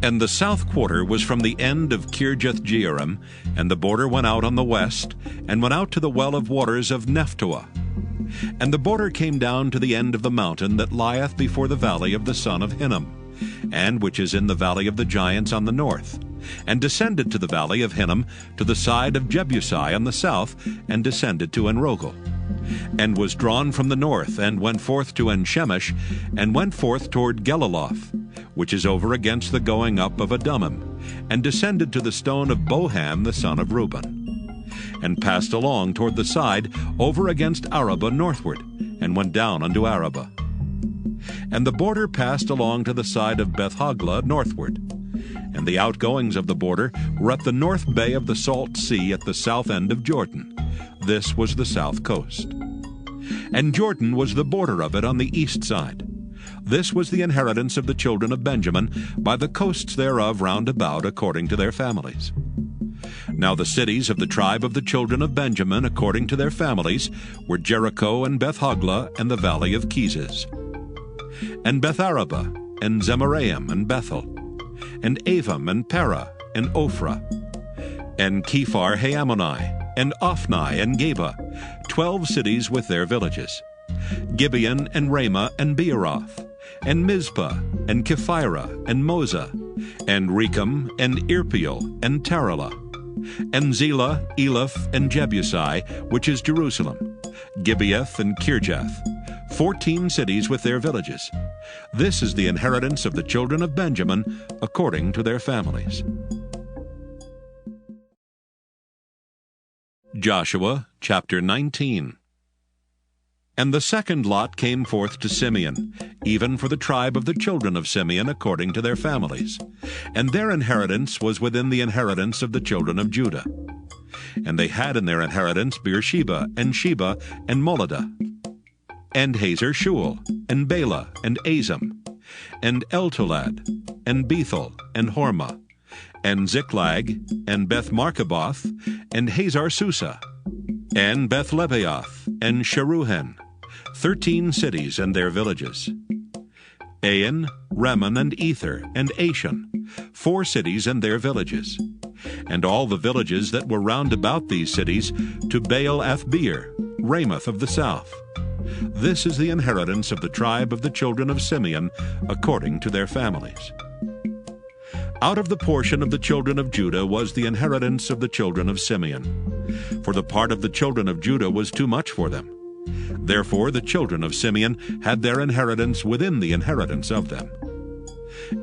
And the south quarter was from the end of Kirjath-jearim, and the border went out on the west, and went out to the well of waters of Nephtoah. And the border came down to the end of the mountain that lieth before the valley of the son of Hinnom, and which is in the valley of the giants on the north, and descended to the valley of Hinnom to the side of Jebusi on the south, and descended to Enrogel, and was drawn from the north, and went forth to En-shemesh, and went forth toward Geliloth, which is over against the going up of Adummim, and descended to the stone of Bohan the son of Reuben, and passed along toward the side over against Arabah northward, and went down unto Arabah. And the border passed along to the side of Beth-hoglah northward, and the outgoings of the border were at the north bay of the salt sea at the south end of Jordan. This was the south coast. And Jordan was the border of it on the east side. This was the inheritance of the children of Benjamin by the coasts thereof round about according to their families. Now the cities of the tribe of the children of Benjamin according to their families were Jericho and Beth-hoglah and the valley of Keziz, and Beth-arabah and Zemaraim and Bethel, and Avim and Parah and Ophrah, and Kephar-Haamoni, and Ophni and Geba, 12 cities with their villages, Gibeon and Ramah and Beeroth, and Mizpah and Kephirah and Moza, and Rechem and Irpeel and Taralah, and Zelah, Eleph, and Jebusi, which is Jerusalem, Gibeath and Kirjath, 14 cities with their villages. This is the inheritance of the children of Benjamin according to their families. Joshua chapter 19. And the second lot came forth to Simeon, even for the tribe of the children of Simeon according to their families. And their inheritance was within the inheritance of the children of Judah. And they had in their inheritance Beersheba, and Sheba, and Moladah, and Hazer-shual, and Bela, and Azam, and Eltolad, and Bethel, and Hormah, and Ziklag, and Beth-markaboth, and Hazar-susa, and Beth-lebaoth, and Sharuhen, 13 cities and their villages. Ain, Rimmon, and Ether, and Ashan, 4 cities and their villages. And all the villages that were round about these cities to Baal-athbeer, Ramoth of the south. This is the inheritance of the tribe of the children of Simeon according to their families. Out of the portion of the children of Judah was the inheritance of the children of Simeon. For the part of the children of Judah was too much for them. Therefore the children of Simeon had their inheritance within the inheritance of them.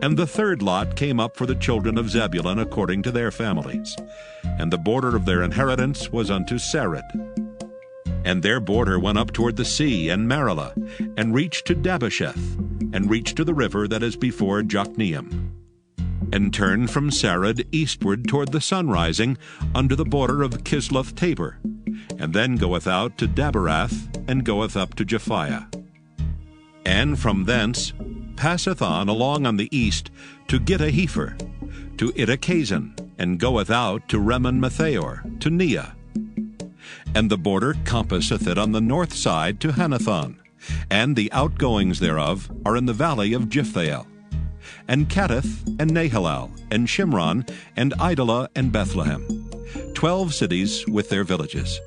And the third lot came up for the children of Zebulun according to their families. And the border of their inheritance was unto Sarid. And their border went up toward the sea and Maralah, and reached to Dabbesheth, and reached to the river that is before Jokneam, and turned from Sarid eastward toward the sunrising unto the border of Kisloth-tabor, and then goeth out to Daberath, and goeth up to Japhiah. And from thence passeth on along on the east to Gittahepher, to Ittachazan, and goeth out to Rimmon-Methaor, to Neah. And the border compasseth it on the north side to Hanathon, and the outgoings thereof are in the valley of Jiphthahel, and Kattith, and Nahalal, and Shimron, and Idalah, and Bethlehem, 12 cities with their villages.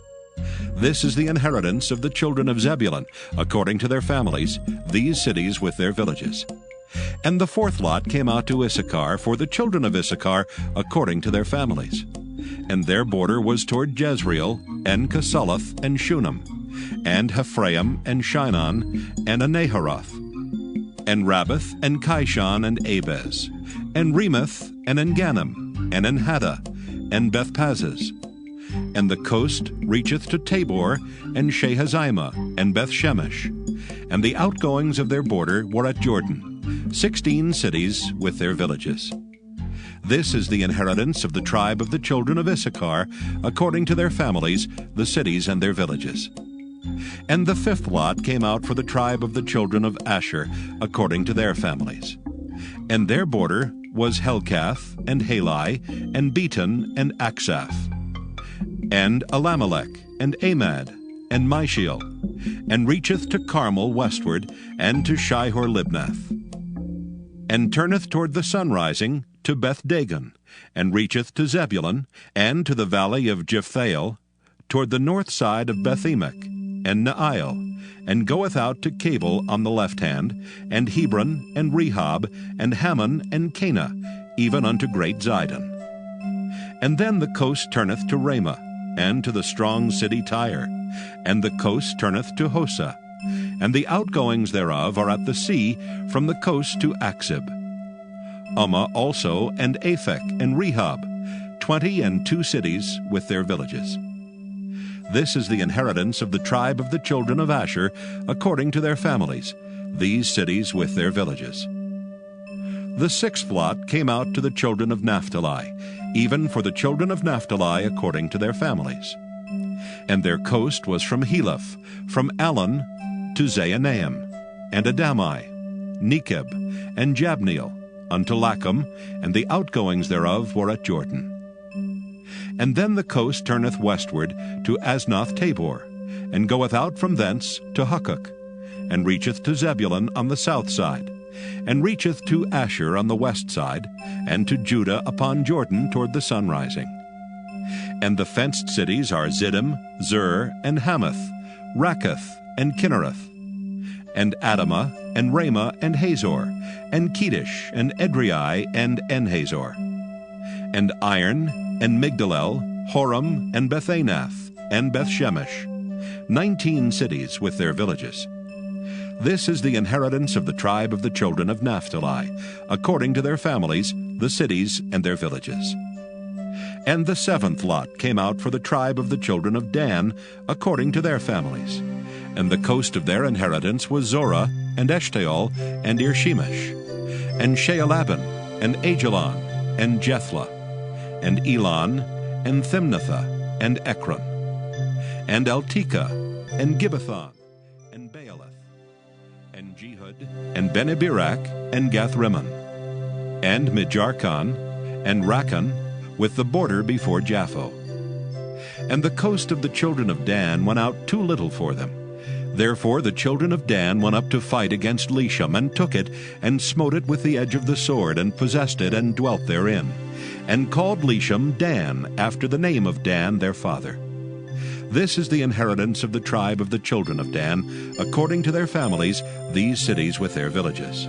This is the inheritance of the children of Zebulun, according to their families, these cities with their villages. And the fourth lot came out to Issachar for the children of Issachar, according to their families. And their border was toward Jezreel, and Casaloth, and Shunem, and Hephraim, and Shinon, and Anaharoth, and Rabbath, and Kishon, and Abez, and Remoth, and Engannim, and Enhaddah, and Bethpazzez. And the coast reacheth to Tabor, and Shahazimah, and Bethshemesh. And the outgoings of their border were at Jordan, 16 cities with their villages. This is the inheritance of the tribe of the children of Issachar, according to their families, the cities and their villages. And the fifth lot came out for the tribe of the children of Asher, according to their families. And their border was Helkath, and Halai, and Beton, and Aksaph, and Alamelech, and Amad, and Mishiel, and reacheth to Carmel westward, and to Shihor-Libnath, and turneth toward the sunrising to Beth-Dagon, and reacheth to Zebulun, and to the valley of Jephthahel, toward the north side of Beth-Emek, and Neiel, and goeth out to Cabul on the left hand, and Hebron, and Rehob, and Hammon, and Cana, even unto great Zidon. And then the coast turneth to Ramah, and to the strong city Tyre, and the coast turneth to Hosa, and the outgoings thereof are at the sea from the coast to Achzib. Ummah also, and Aphek, and Rehob, 22 cities with their villages. This is the inheritance of the tribe of the children of Asher, according to their families, these cities with their villages. The sixth lot came out to the children of Naphtali, even for the children of Naphtali according to their families. And their coast was from Heleph, from Allon to Zaanaim, and Adami, Nekeb, and Jabneel, unto Lachum, and the outgoings thereof were at Jordan. And then the coast turneth westward to Asnoth Tabor, and goeth out from thence to Hukkok, and reacheth to Zebulun on the south side, and reacheth to Asher on the west side, and to Judah upon Jordan toward the sunrising. And the fenced cities are Ziddim, Zur, and Hamath, Rakkath, and Kinnereth, and Adamah, and Ramah, and Hazor, and Kedesh, and Edrei, and Enhazor, and Iron, and Migdalel, Horam, and Bethanath, and Bethshemesh, 19 cities with their villages. This is the inheritance of the tribe of the children of Naphtali, according to their families, the cities and their villages. And the seventh lot came out for the tribe of the children of Dan, according to their families. And the coast of their inheritance was Zorah, and Eshtaol, and Irshemesh, and Shealabin, and Ajalon, and Jethlah, and Elon, and Thimnathah, and Ekron, and Eltekeh, and Gibbethon, and Baaleth, and Jehud, and Bene-Berak, and Gath-Rimmon, and Mijarkon, and Rakkon, with the border before Japho. And the coast of the children of Dan went out too little for them. Therefore the children of Dan went up to fight against Leshem, and took it, and smote it with the edge of the sword, and possessed it, and dwelt therein, and called Leshem Dan, after the name of Dan their father. This is the inheritance of the tribe of the children of Dan, according to their families, these cities with their villages.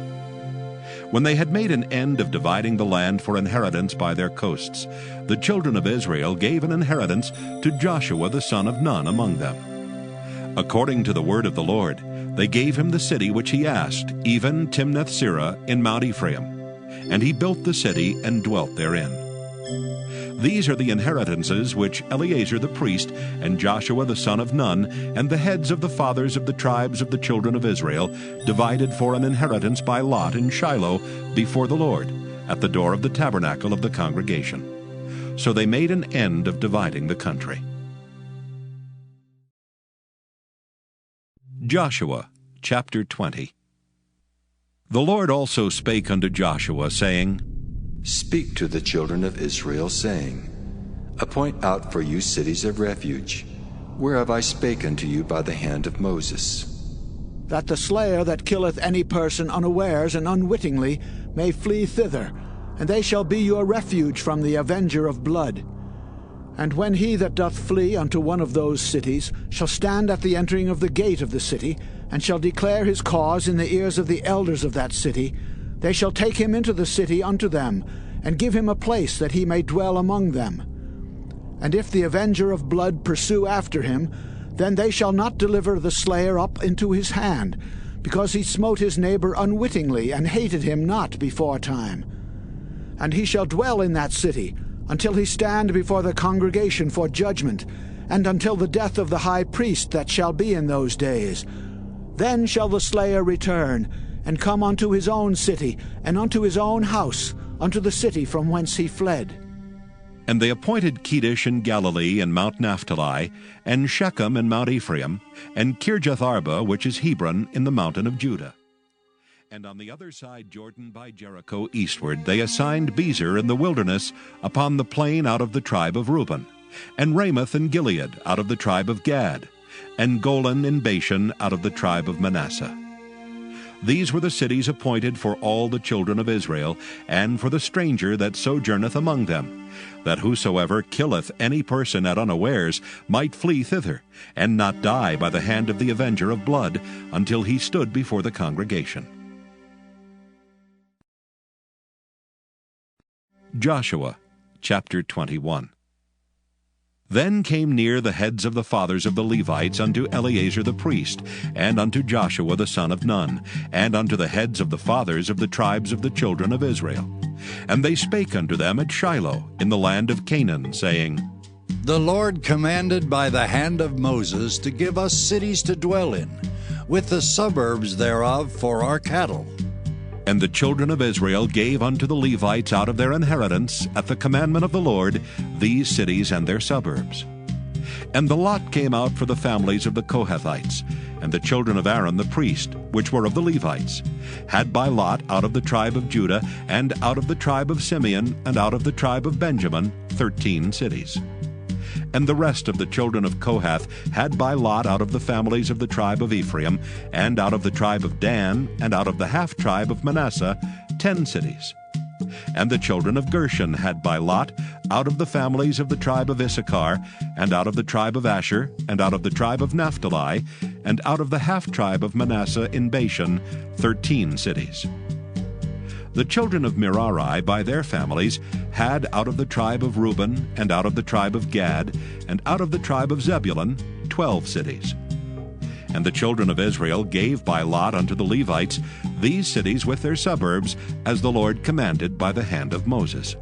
When they had made an end of dividing the land for inheritance by their coasts, the children of Israel gave an inheritance to Joshua the son of Nun among them. According to the word of the Lord, they gave him the city which he asked, even Timnath-Serah in Mount Ephraim. And he built the city and dwelt therein. These are the inheritances which Eleazar the priest, and Joshua the son of Nun, and the heads of the fathers of the tribes of the children of Israel, divided for an inheritance by lot in Shiloh before the Lord, at the door of the tabernacle of the congregation. So they made an end of dividing the country. Joshua chapter 20. The Lord also spake unto Joshua, saying, Speak to the children of Israel, saying, Appoint out for you cities of refuge, whereof I spake unto you by the hand of Moses, that the slayer that killeth any person unawares and unwittingly may flee thither, and they shall be your refuge from the avenger of blood. And when he that doth flee unto one of those cities shall stand at the entering of the gate of the city, and shall declare his cause in the ears of the elders of that city, they shall take him into the city unto them, and give him a place that he may dwell among them. And if the avenger of blood pursue after him, then they shall not deliver the slayer up into his hand, because he smote his neighbor unwittingly, and hated him not before time. And he shall dwell in that city, until he stand before the congregation for judgment, and until the death of the high priest that shall be in those days. Then shall the slayer return, and come unto his own city, and unto his own house, unto the city from whence he fled. And they appointed Kedesh in Galilee and Mount Naphtali, and Shechem in Mount Ephraim, and Kirjath-Arba, which is Hebron, in the mountain of Judah. And on the other side Jordan by Jericho eastward they assigned Bezer in the wilderness upon the plain out of the tribe of Reuben, and Ramoth in Gilead out of the tribe of Gad, and Golan in Bashan out of the tribe of Manasseh. These were the cities appointed for all the children of Israel, and for the stranger that sojourneth among them, that whosoever killeth any person at unawares might flee thither, and not die by the hand of the avenger of blood, until he stood before the congregation. Joshua chapter 21. Then came near the heads of the fathers of the Levites unto Eleazar the priest, and unto Joshua the son of Nun, and unto the heads of the fathers of the tribes of the children of Israel. And they spake unto them at Shiloh in the land of Canaan, saying, The Lord commanded by the hand of Moses to give us cities to dwell in, with the suburbs thereof for our cattle. And the children of Israel gave unto the Levites out of their inheritance, at the commandment of the Lord, these cities and their suburbs. And the lot came out for the families of the Kohathites, and the children of Aaron the priest, which were of the Levites, had by lot out of the tribe of Judah, and out of the tribe of Simeon, and out of the tribe of Benjamin, 13 cities. And the rest of the children of Kohath had by lot out of the families of the tribe of Ephraim, and out of the tribe of Dan, and out of the half-tribe of Manasseh, 10 cities. And the children of Gershon had by lot out of the families of the tribe of Issachar, and out of the tribe of Asher, and out of the tribe of Naphtali, and out of the half-tribe of Manasseh in Bashan, 13 cities. The children of Merari by their families had out of the tribe of Reuben, and out of the tribe of Gad, and out of the tribe of Zebulun, 12 cities. And the children of Israel gave by lot unto the Levites these cities with their suburbs, as the Lord commanded by the hand of Moses.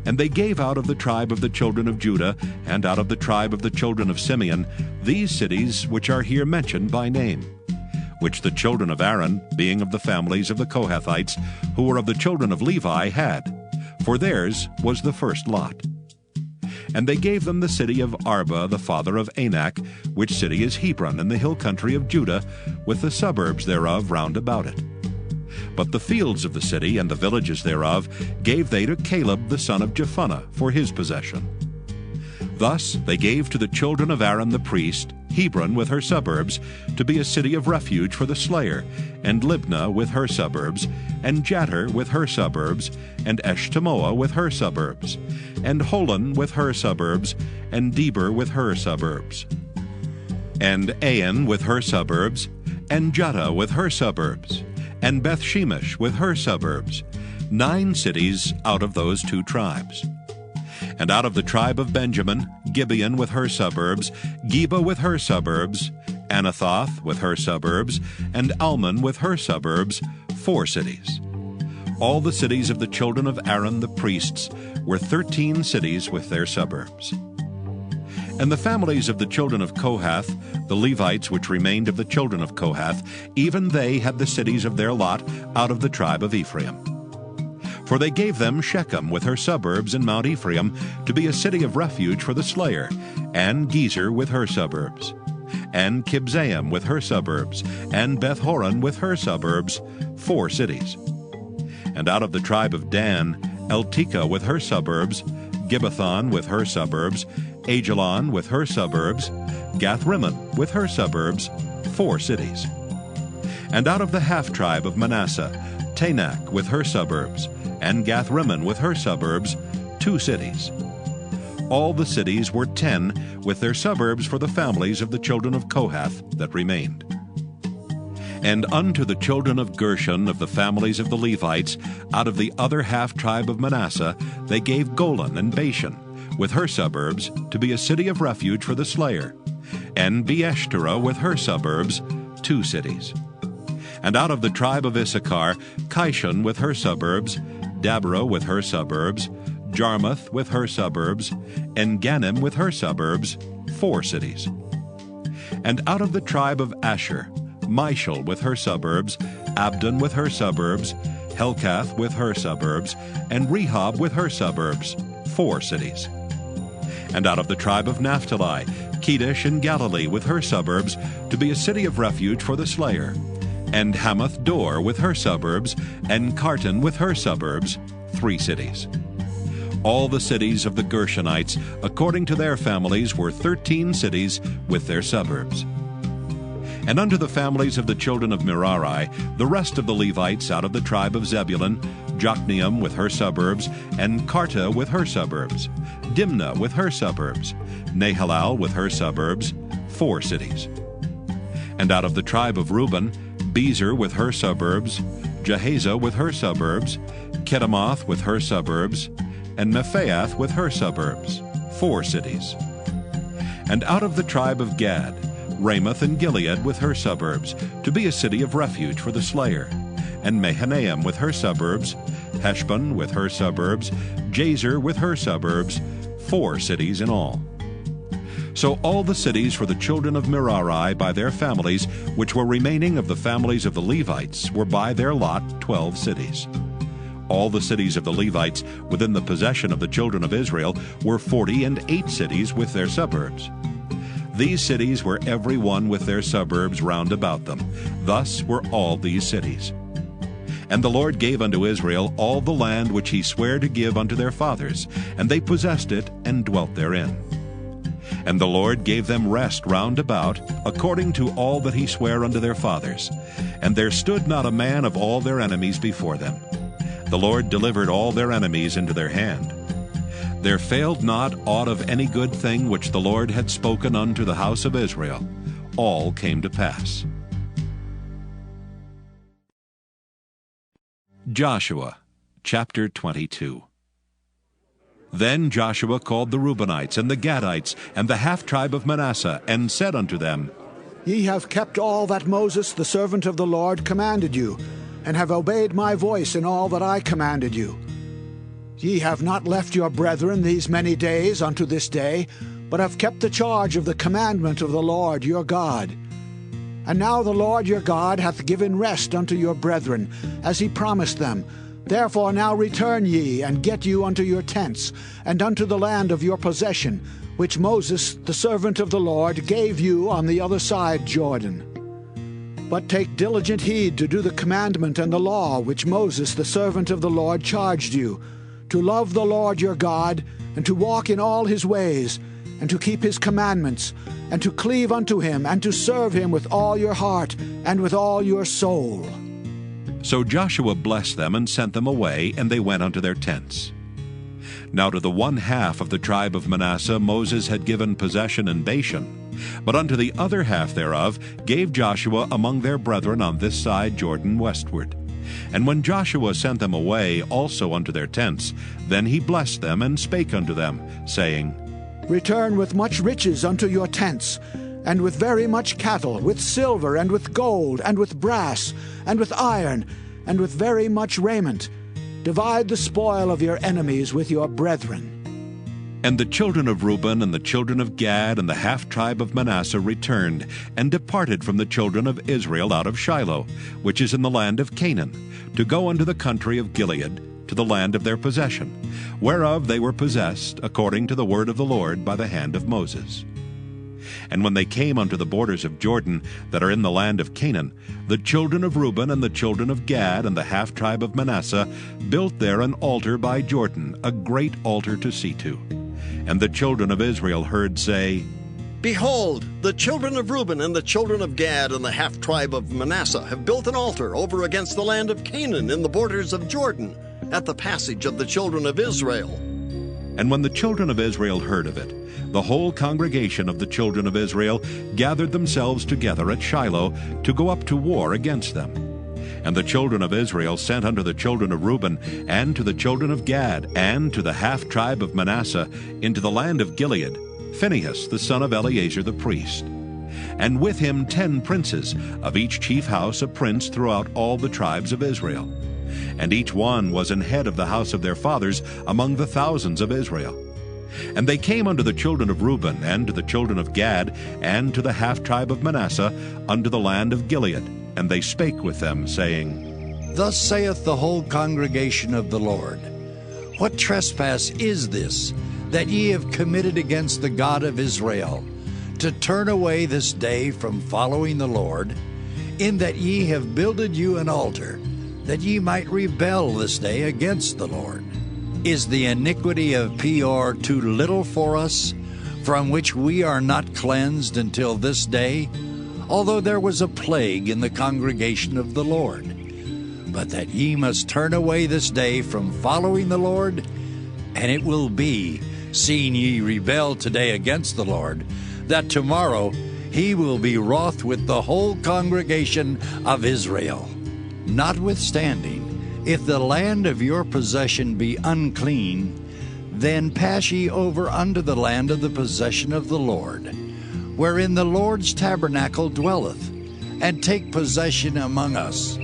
And they gave out of the tribe of the children of Judah, and out of the tribe of the children of Simeon, these cities which are here mentioned by name, which the children of Aaron, being of the families of the Kohathites, who were of the children of Levi, had, for theirs was the first lot. And they gave them the city of Arba, the father of Anak, which city is Hebron in the hill country of Judah, with the suburbs thereof round about it. But the fields of the city and the villages thereof gave they to Caleb the son of Jephunneh for his possession. Thus they gave to the children of Aaron the priest Hebron with her suburbs, to be a city of refuge for the slayer, and Libnah with her suburbs, and Jattir with her suburbs, and Eshtemoa with her suburbs, and Holon with her suburbs, and Deber with her suburbs, and Ain with her suburbs, and Juttah with her suburbs, and Beth-shemesh with her suburbs, 9 cities out of those 2 tribes. And out of the tribe of Benjamin, Gibeon with her suburbs, Geba with her suburbs, Anathoth with her suburbs, and Almon with her suburbs, 4 cities. All the cities of the children of Aaron the priests were 13 cities with their suburbs. And the families of the children of Kohath, the Levites which remained of the children of Kohath, even they had the cities of their lot out of the tribe of Ephraim. For they gave them Shechem with her suburbs in Mount Ephraim, to be a city of refuge for the slayer, and Gezer with her suburbs, and Kibzaim with her suburbs, and Beth-horon with her suburbs, 4 cities. And out of the tribe of Dan, Eltekeh with her suburbs, Gibbethon with her suburbs, Ajalon with her suburbs, Gath-rimmon with her suburbs, 4 cities. And out of the half-tribe of Manasseh, Tanakh with her suburbs, and Gath-rimmon with her suburbs, 2 cities. All the cities were 10, with their suburbs for the families of the children of Kohath that remained. And unto the children of Gershon of the families of the Levites, out of the other half-tribe of Manasseh, they gave Golan and Bashan, with her suburbs, to be a city of refuge for the slayer, and Beeshterah with her suburbs, 2 cities. And out of the tribe of Issachar, Kishon with her suburbs, Dabarah with her suburbs, Jarmuth with her suburbs, En-gannim with her suburbs, 4 cities. And out of the tribe of Asher, Mishal with her suburbs, Abdon with her suburbs, Helkath with her suburbs, and Rehob with her suburbs, 4 cities. And out of the tribe of Naphtali, Kedesh in Galilee with her suburbs, to be a city of refuge for the slayer, and Hamath-dor with her suburbs, and Kartan with her suburbs, 3 cities. All the cities of the Gershonites, according to their families, were 13 cities with their suburbs. And unto the families of the children of Merari, the rest of the Levites out of the tribe of Zebulun, Jokneam with her suburbs, and Karta with her suburbs, Dimnah with her suburbs, Nahalal with her suburbs, 4 cities. And out of the tribe of Reuben, Bezer with her suburbs, Jahaziah with her suburbs, Kedemoth with her suburbs, and Mephaath with her suburbs, 4 cities. And out of the tribe of Gad, Ramoth and Gilead with her suburbs, to be a city of refuge for the slayer, and Mahanaim with her suburbs, Heshbon with her suburbs, Jazer with her suburbs, 4 cities in all. So all the cities for the children of Merari by their families, which were remaining of the families of the Levites, were by their lot 12 cities. All the cities of the Levites within the possession of the children of Israel were 48 cities with their suburbs. These cities were every one with their suburbs round about them. Thus were all these cities. And the Lord gave unto Israel all the land which he sware to give unto their fathers, and they possessed it and dwelt therein. And the Lord gave them rest round about, according to all that he sware unto their fathers. And there stood not a man of all their enemies before them. The Lord delivered all their enemies into their hand. There failed not aught of any good thing which the Lord had spoken unto the house of Israel. All came to pass. Joshua, chapter 22. Then Joshua called the Reubenites and the Gadites and the half-tribe of Manasseh, and said unto them, Ye have kept all that Moses the servant of the Lord commanded you, and have obeyed my voice in all that I commanded you. Ye have not left your brethren these many days unto this day, but have kept the charge of the commandment of the Lord your God. And now the Lord your God hath given rest unto your brethren, as he promised them. Therefore now return ye, and get you unto your tents, and unto the land of your possession, which Moses the servant of the Lord gave you on the other side Jordan. But take diligent heed to do the commandment and the law which Moses the servant of the Lord charged you, to love the Lord your God, and to walk in all his ways, and to keep his commandments, and to cleave unto him, and to serve him with all your heart and with all your soul. So Joshua blessed them and sent them away, and they went unto their tents. Now to the 1/2 of the tribe of Manasseh Moses had given possession in Bashan, but unto the other half thereof gave Joshua among their brethren on this side Jordan westward. And when Joshua sent them away also unto their tents, then he blessed them and spake unto them, saying, Return with much riches unto your tents, and with very much cattle, with silver, and with gold, and with brass, and with iron, and with very much raiment. Divide the spoil of your enemies with your brethren. And the children of Reuben and the children of Gad and the half-tribe of Manasseh returned, and departed from the children of Israel out of Shiloh, which is in the land of Canaan, to go unto the country of Gilead, to the land of their possession, whereof they were possessed, according to the word of the Lord by the hand of Moses. And when they came unto the borders of Jordan that are in the land of Canaan, the children of Reuben and the children of Gad and the half-tribe of Manasseh built there an altar by Jordan, a great altar to see to. And the children of Israel heard say, Behold, the children of Reuben and the children of Gad and the half-tribe of Manasseh have built an altar over against the land of Canaan in the borders of Jordan, at the passage of the children of Israel. And when the children of Israel heard of it, the whole congregation of the children of Israel gathered themselves together at Shiloh to go up to war against them. And the children of Israel sent unto the children of Reuben, and to the children of Gad, and to the half-tribe of Manasseh, into the land of Gilead, Phinehas the son of Eleazar the priest. And with him 10 princes, of each chief house a prince throughout all the tribes of Israel. And each one was an head of the house of their fathers among the thousands of Israel. And they came unto the children of Reuben, and to the children of Gad, and to the half-tribe of Manasseh, unto the land of Gilead. And they spake with them, saying, Thus saith the whole congregation of the Lord, What trespass is this that ye have committed against the God of Israel, to turn away this day from following the Lord, in that ye have builded you an altar, that ye might rebel this day against the Lord? Is the iniquity of Peor too little for us, from which we are not cleansed until this day? although there was a plague in the congregation of the Lord. But that ye must turn away this day from following the Lord, and it will be, seeing ye rebel today against the Lord, that tomorrow he will be wroth with the whole congregation of Israel. Notwithstanding, if the land of your possession be unclean, then pass ye over unto the land of the possession of the Lord, wherein the Lord's tabernacle dwelleth, and take possession among us.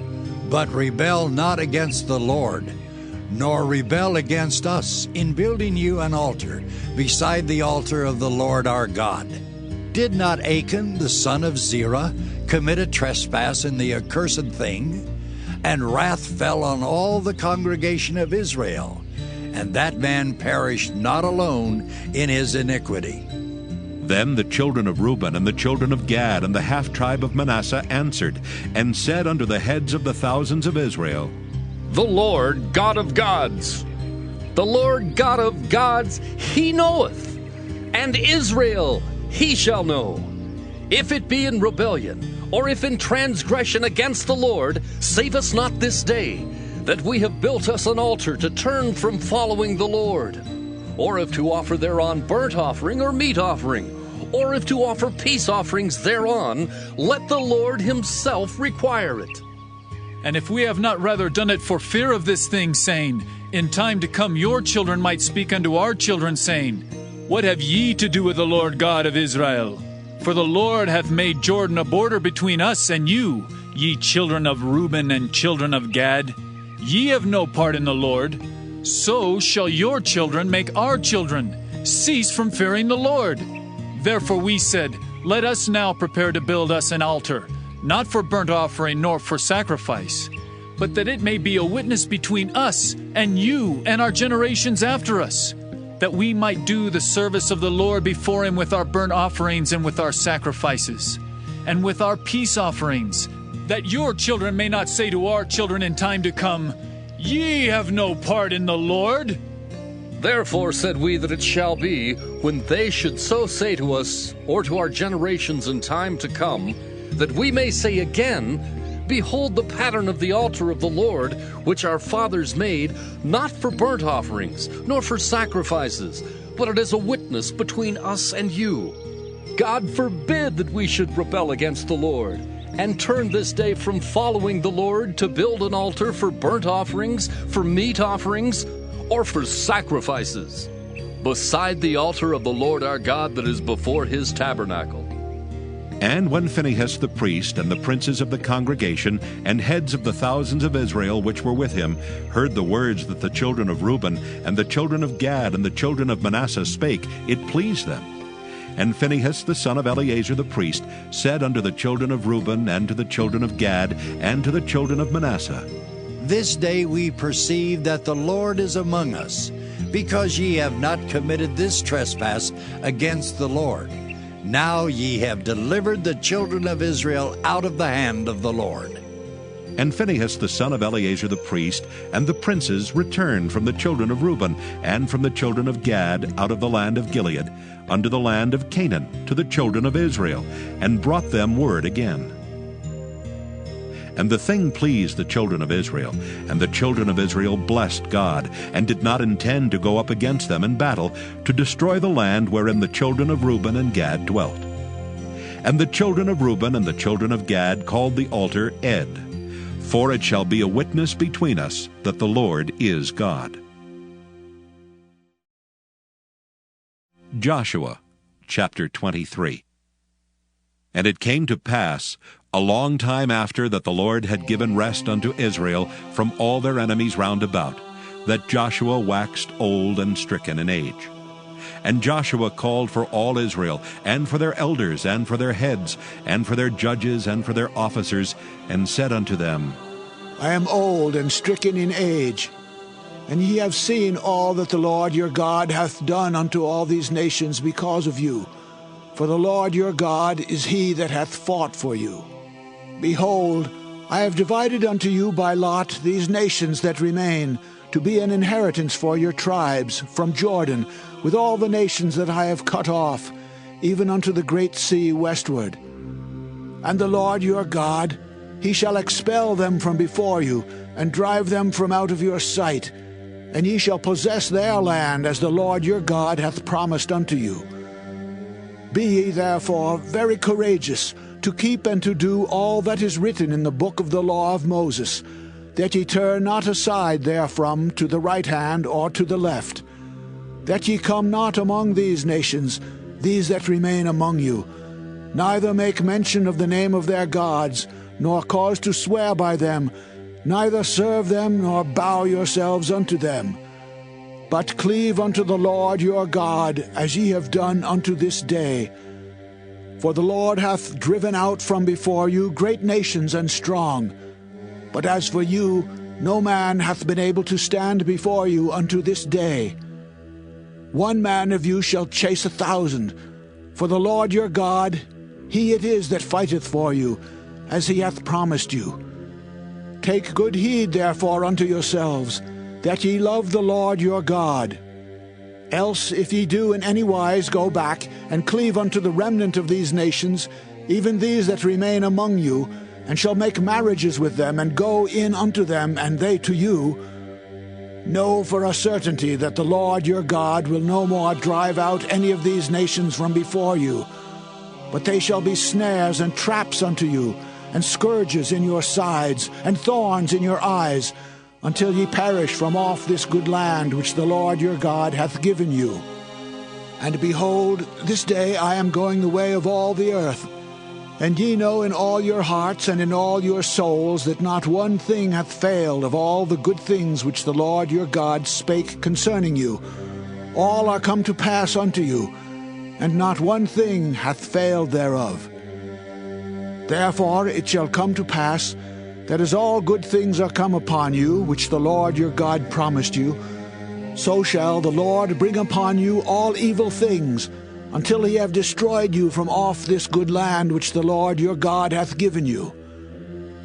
But rebel not against the Lord, nor rebel against us in building you an altar beside the altar of the Lord our God. Did not Achan the son of Zerah commit a trespass in the accursed thing? And wrath fell on all the congregation of Israel, and that man perished not alone in his iniquity. Then the children of Reuben and the children of Gad and the half-tribe of Manasseh answered, and said unto the heads of the thousands of Israel, The Lord God of gods, the Lord God of gods, he knoweth, and Israel he shall know. If it be in rebellion, or if in transgression against the Lord, save us not this day, that we have built us an altar to turn from following the Lord. Or if to offer thereon burnt offering or meat offering, or if to offer peace offerings thereon, let the Lord himself require it. And if we have not rather done it for fear of this thing, saying, In time to come your children might speak unto our children, saying, What have ye to do with the Lord God of Israel? For the Lord hath made Jordan a border between us and you, ye children of Reuben and children of Gad. Ye have no part in the Lord. So shall your children make our children cease from fearing the Lord. Therefore we said, Let us now prepare to build us an altar, not for burnt offering nor for sacrifice, but that it may be a witness between us and you and our generations after us, that we might do the service of the Lord before him with our burnt offerings and with our sacrifices, and with our peace offerings, that your children may not say to our children in time to come, Ye have no part in the Lord. Therefore said we that it shall be, when they should so say to us, or to our generations in time to come, that we may say again, Behold the pattern of the altar of the Lord, which our fathers made, not for burnt offerings, nor for sacrifices, but it is a witness between us and you. God forbid that we should rebel against the Lord, and turn this day from following the Lord to build an altar for burnt offerings, for meat offerings, or for sacrifices, beside the altar of the Lord our God that is before his tabernacle. And when Phinehas the priest and the princes of the congregation and heads of the thousands of Israel which were with him heard the words that the children of Reuben and the children of Gad and the children of Manasseh spake, it pleased them. And Phinehas the son of Eleazar the priest said unto the children of Reuben and to the children of Gad and to the children of Manasseh, This day we perceive that the Lord is among us, because ye have not committed this trespass against the Lord. Now ye have delivered the children of Israel out of the hand of the Lord. And Phinehas the son of Eleazar the priest and the princes returned from the children of Reuben and from the children of Gad out of the land of Gilead unto the land of Canaan to the children of Israel, and brought them word again. And the thing pleased the children of Israel, and the children of Israel blessed God, and did not intend to go up against them in battle, to destroy the land wherein the children of Reuben and Gad dwelt. And the children of Reuben and the children of Gad called the altar Ed, for it shall be a witness between us that the Lord is God. Joshua chapter 23. And it came to pass, a long time after that the Lord had given rest unto Israel from all their enemies round about, that Joshua waxed old and stricken in age. And Joshua called for all Israel, and for their elders, and for their heads, and for their judges, and for their officers, and said unto them, I am old and stricken in age, and ye have seen all that the Lord your God hath done unto all these nations because of you. For the Lord your God is he that hath fought for you. Behold, I have divided unto you by lot these nations that remain, to be an inheritance for your tribes, from Jordan, with all the nations that I have cut off, even unto the great sea westward. And the Lord your God, he shall expel them from before you, and drive them from out of your sight. And ye shall possess their land, as the Lord your God hath promised unto you. Be ye therefore very courageous, to keep and to do all that is written in the book of the law of Moses, that ye turn not aside therefrom to the right hand or to the left, that ye come not among these nations, these that remain among you, neither make mention of the name of their gods, nor cause to swear by them, neither serve them, nor bow yourselves unto them. But cleave unto the Lord your God, as ye have done unto this day. For the Lord hath driven out from before you great nations and strong. But as for you, no man hath been able to stand before you unto this day. 1 man of you shall chase 1,000. For the Lord your God, he it is that fighteth for you, as he hath promised you. Take good heed therefore unto yourselves, that ye love the Lord your God. Else, if ye do in any wise go back, and cleave unto the remnant of these nations, even these that remain among you, and shall make marriages with them, and go in unto them, and they to you, know for a certainty that the Lord your God will no more drive out any of these nations from before you, but they shall be snares and traps unto you, and scourges in your sides, and thorns in your eyes, until ye perish from off this good land which the Lord your God hath given you. And behold, this day I am going the way of all the earth. And ye know in all your hearts and in all your souls that not one thing hath failed of all the good things which the Lord your God spake concerning you. All are come to pass unto you, and not one thing hath failed thereof. Therefore it shall come to pass, that as all good things are come upon you, which the Lord your God promised you, so shall the Lord bring upon you all evil things, until he have destroyed you from off this good land which the Lord your God hath given you.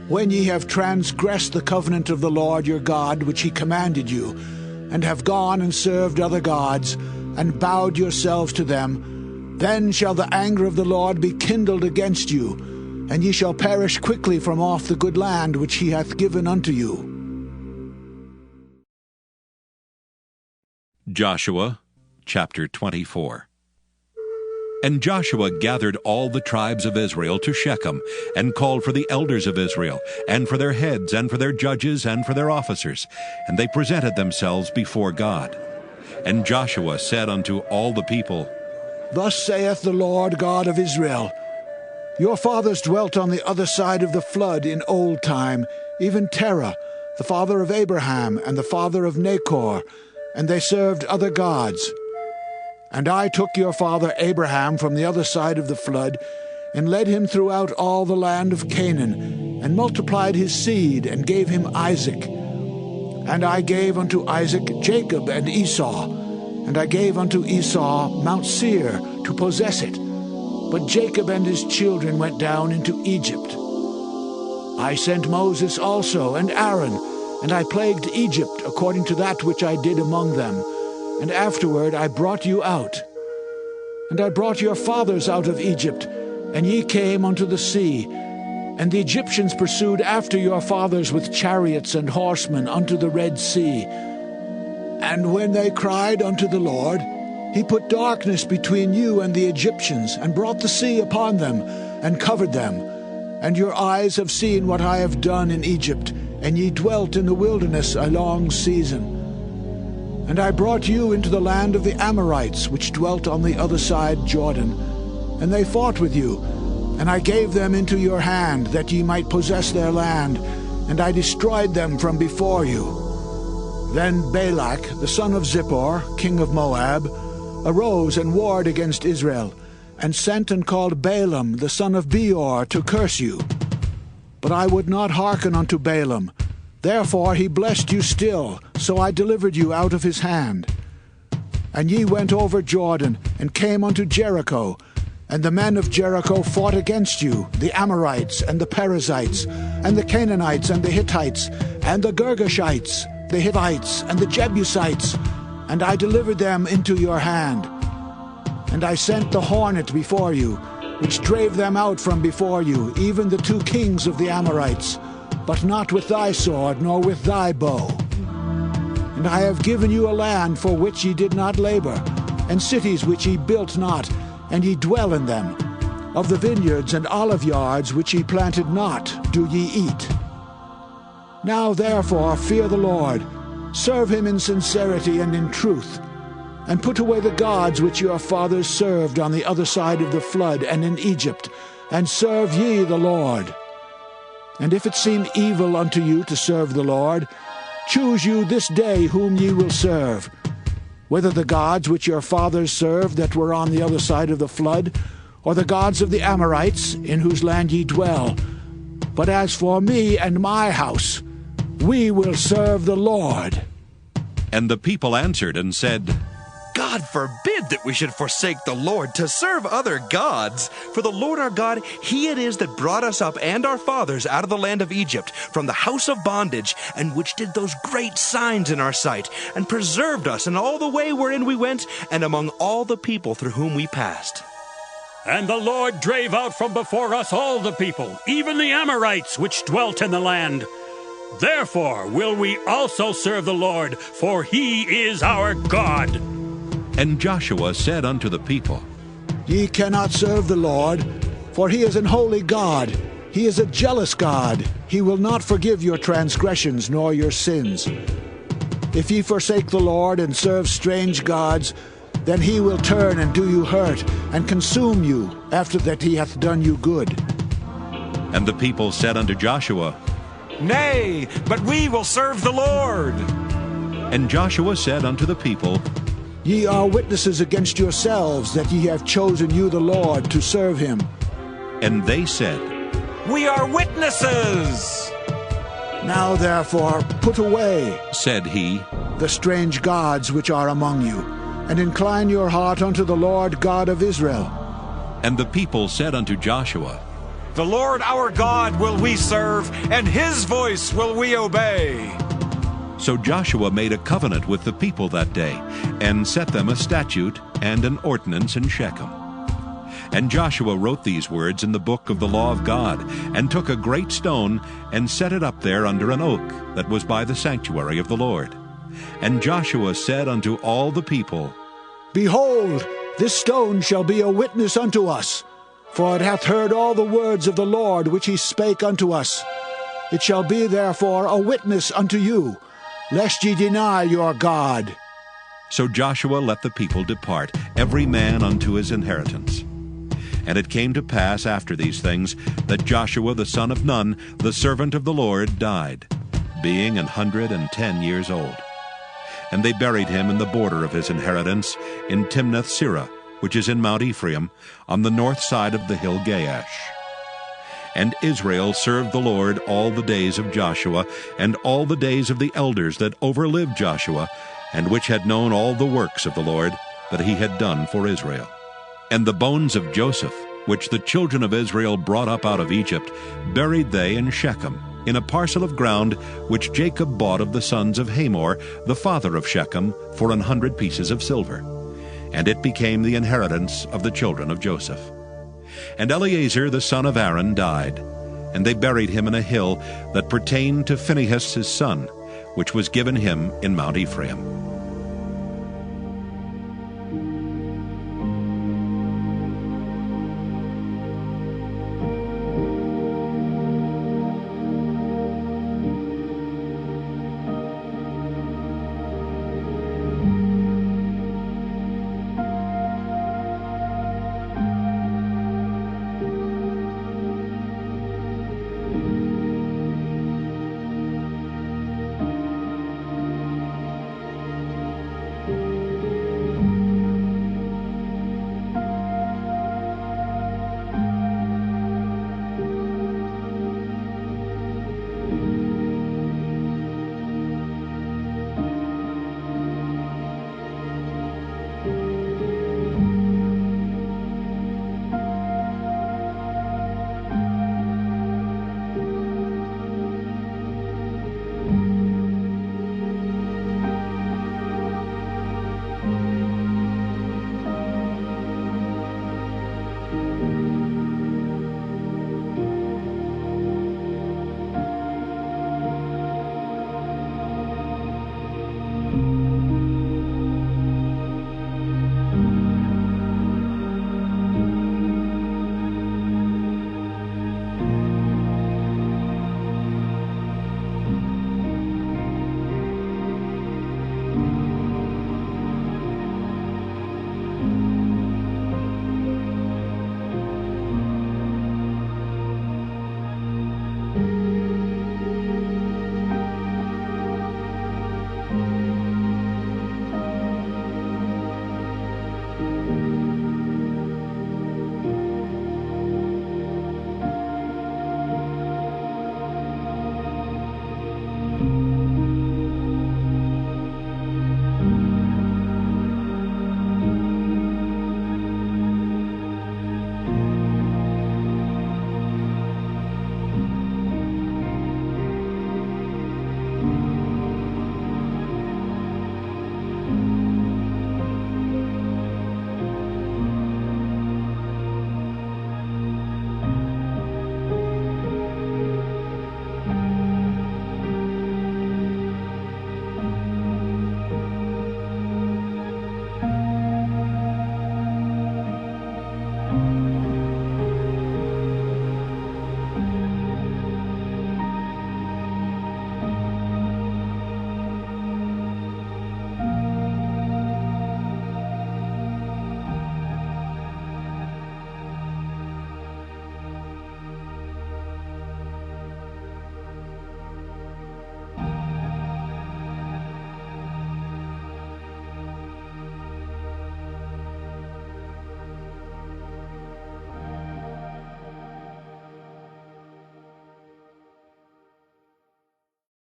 When ye have transgressed the covenant of the Lord your God which he commanded you, and have gone and served other gods, and bowed yourselves to them, then shall the anger of the Lord be kindled against you, and ye shall perish quickly from off the good land which he hath given unto you. Joshua chapter 24. And Joshua gathered all the tribes of Israel to Shechem, and called for the elders of Israel, and for their heads, and for their judges, and for their officers, and they presented themselves before God. And Joshua said unto all the people, Thus saith the Lord God of Israel, Your fathers dwelt on the other side of the flood in old time, even Terah, the father of Abraham, and the father of Nachor, and they served other gods. And I took your father Abraham from the other side of the flood, and led him throughout all the land of Canaan, and multiplied his seed, and gave him Isaac. And I gave unto Isaac Jacob and Esau, and I gave unto Esau Mount Seir to possess it. But Jacob and his children went down into Egypt. I sent Moses also, and Aaron, and I plagued Egypt according to that which I did among them. And afterward I brought you out. And I brought your fathers out of Egypt, and ye came unto the sea. And the Egyptians pursued after your fathers with chariots and horsemen unto the Red Sea. And when they cried unto the Lord, he put darkness between you and the Egyptians, and brought the sea upon them, and covered them. And your eyes have seen what I have done in Egypt, and ye dwelt in the wilderness a long season. And I brought you into the land of the Amorites, which dwelt on the other side Jordan. And they fought with you, and I gave them into your hand, that ye might possess their land, and I destroyed them from before you. Then Balak, the son of Zippor, king of Moab, arose and warred against Israel, and sent and called Balaam, the son of Beor, to curse you. But I would not hearken unto Balaam. Therefore he blessed you still, so I delivered you out of his hand. And ye went over Jordan, and came unto Jericho. And the men of Jericho fought against you, the Amorites, and the Perizzites, and the Canaanites, and the Hittites, and the Girgashites, the Hivites, and the Jebusites, and I delivered them into your hand. And I sent the hornet before you, which drave them out from before you, even the 2 kings of the Amorites, but not with thy sword, nor with thy bow. And I have given you a land for which ye did not labor, and cities which ye built not, and ye dwell in them. Of the vineyards and olive yards which ye planted not do ye eat. Now therefore fear the Lord, serve him in sincerity and in truth, and put away the gods which your fathers served on the other side of the flood and in Egypt, and serve ye the Lord. And if it seem evil unto you to serve the Lord, choose you this day whom ye will serve, whether the gods which your fathers served that were on the other side of the flood, or the gods of the Amorites, in whose land ye dwell. But as for me and my house, we will serve the Lord. And the people answered and said, God forbid that we should forsake the Lord to serve other gods. For the Lord our God, he it is that brought us up and our fathers out of the land of Egypt, from the house of bondage, and which did those great signs in our sight, and preserved us in all the way wherein we went, and among all the people through whom we passed. And the Lord drave out from before us all the people, even the Amorites which dwelt in the land. Therefore will we also serve the Lord, for he is our God. And Joshua said unto the people, Ye cannot serve the Lord, for he is an holy God. He is a jealous God. He will not forgive your transgressions nor your sins. If ye forsake the Lord and serve strange gods, then he will turn and do you hurt, and consume you, after that he hath done you good. And the people said unto Joshua, Nay, but we will serve the Lord. And Joshua said unto the people, Ye are witnesses against yourselves that ye have chosen you the Lord to serve him. And they said, We are witnesses. Now therefore put away, said he, the strange gods which are among you, and incline your heart unto the Lord God of Israel. And the people said unto Joshua, The Lord our God will we serve, and his voice will we obey. So Joshua made a covenant with the people that day, and set them a statute and an ordinance in Shechem. And Joshua wrote these words in the book of the law of God, and took a great stone, and set it up there under an oak that was by the sanctuary of the Lord. And Joshua said unto all the people, Behold, this stone shall be a witness unto us, for it hath heard all the words of the Lord which he spake unto us. It shall be therefore a witness unto you, lest ye deny your God. So Joshua let the people depart, every man unto his inheritance. And it came to pass after these things, that Joshua the son of Nun, the servant of the Lord, died, being 110 years old. And they buried him in the border of his inheritance, in Timnath-Serah, which is in Mount Ephraim, on the north side of the hill Gaash. And Israel served the Lord all the days of Joshua, and all the days of the elders that overlived Joshua, and which had known all the works of the Lord that he had done for Israel. And the bones of Joseph, which the children of Israel brought up out of Egypt, buried they in Shechem, in a parcel of ground which Jacob bought of the sons of Hamor, the father of Shechem, for 100 pieces of silver. And it became the inheritance of the children of Joseph. And Eleazar the son of Aaron died, and they buried him in a hill that pertained to Phinehas his son, which was given him in Mount Ephraim.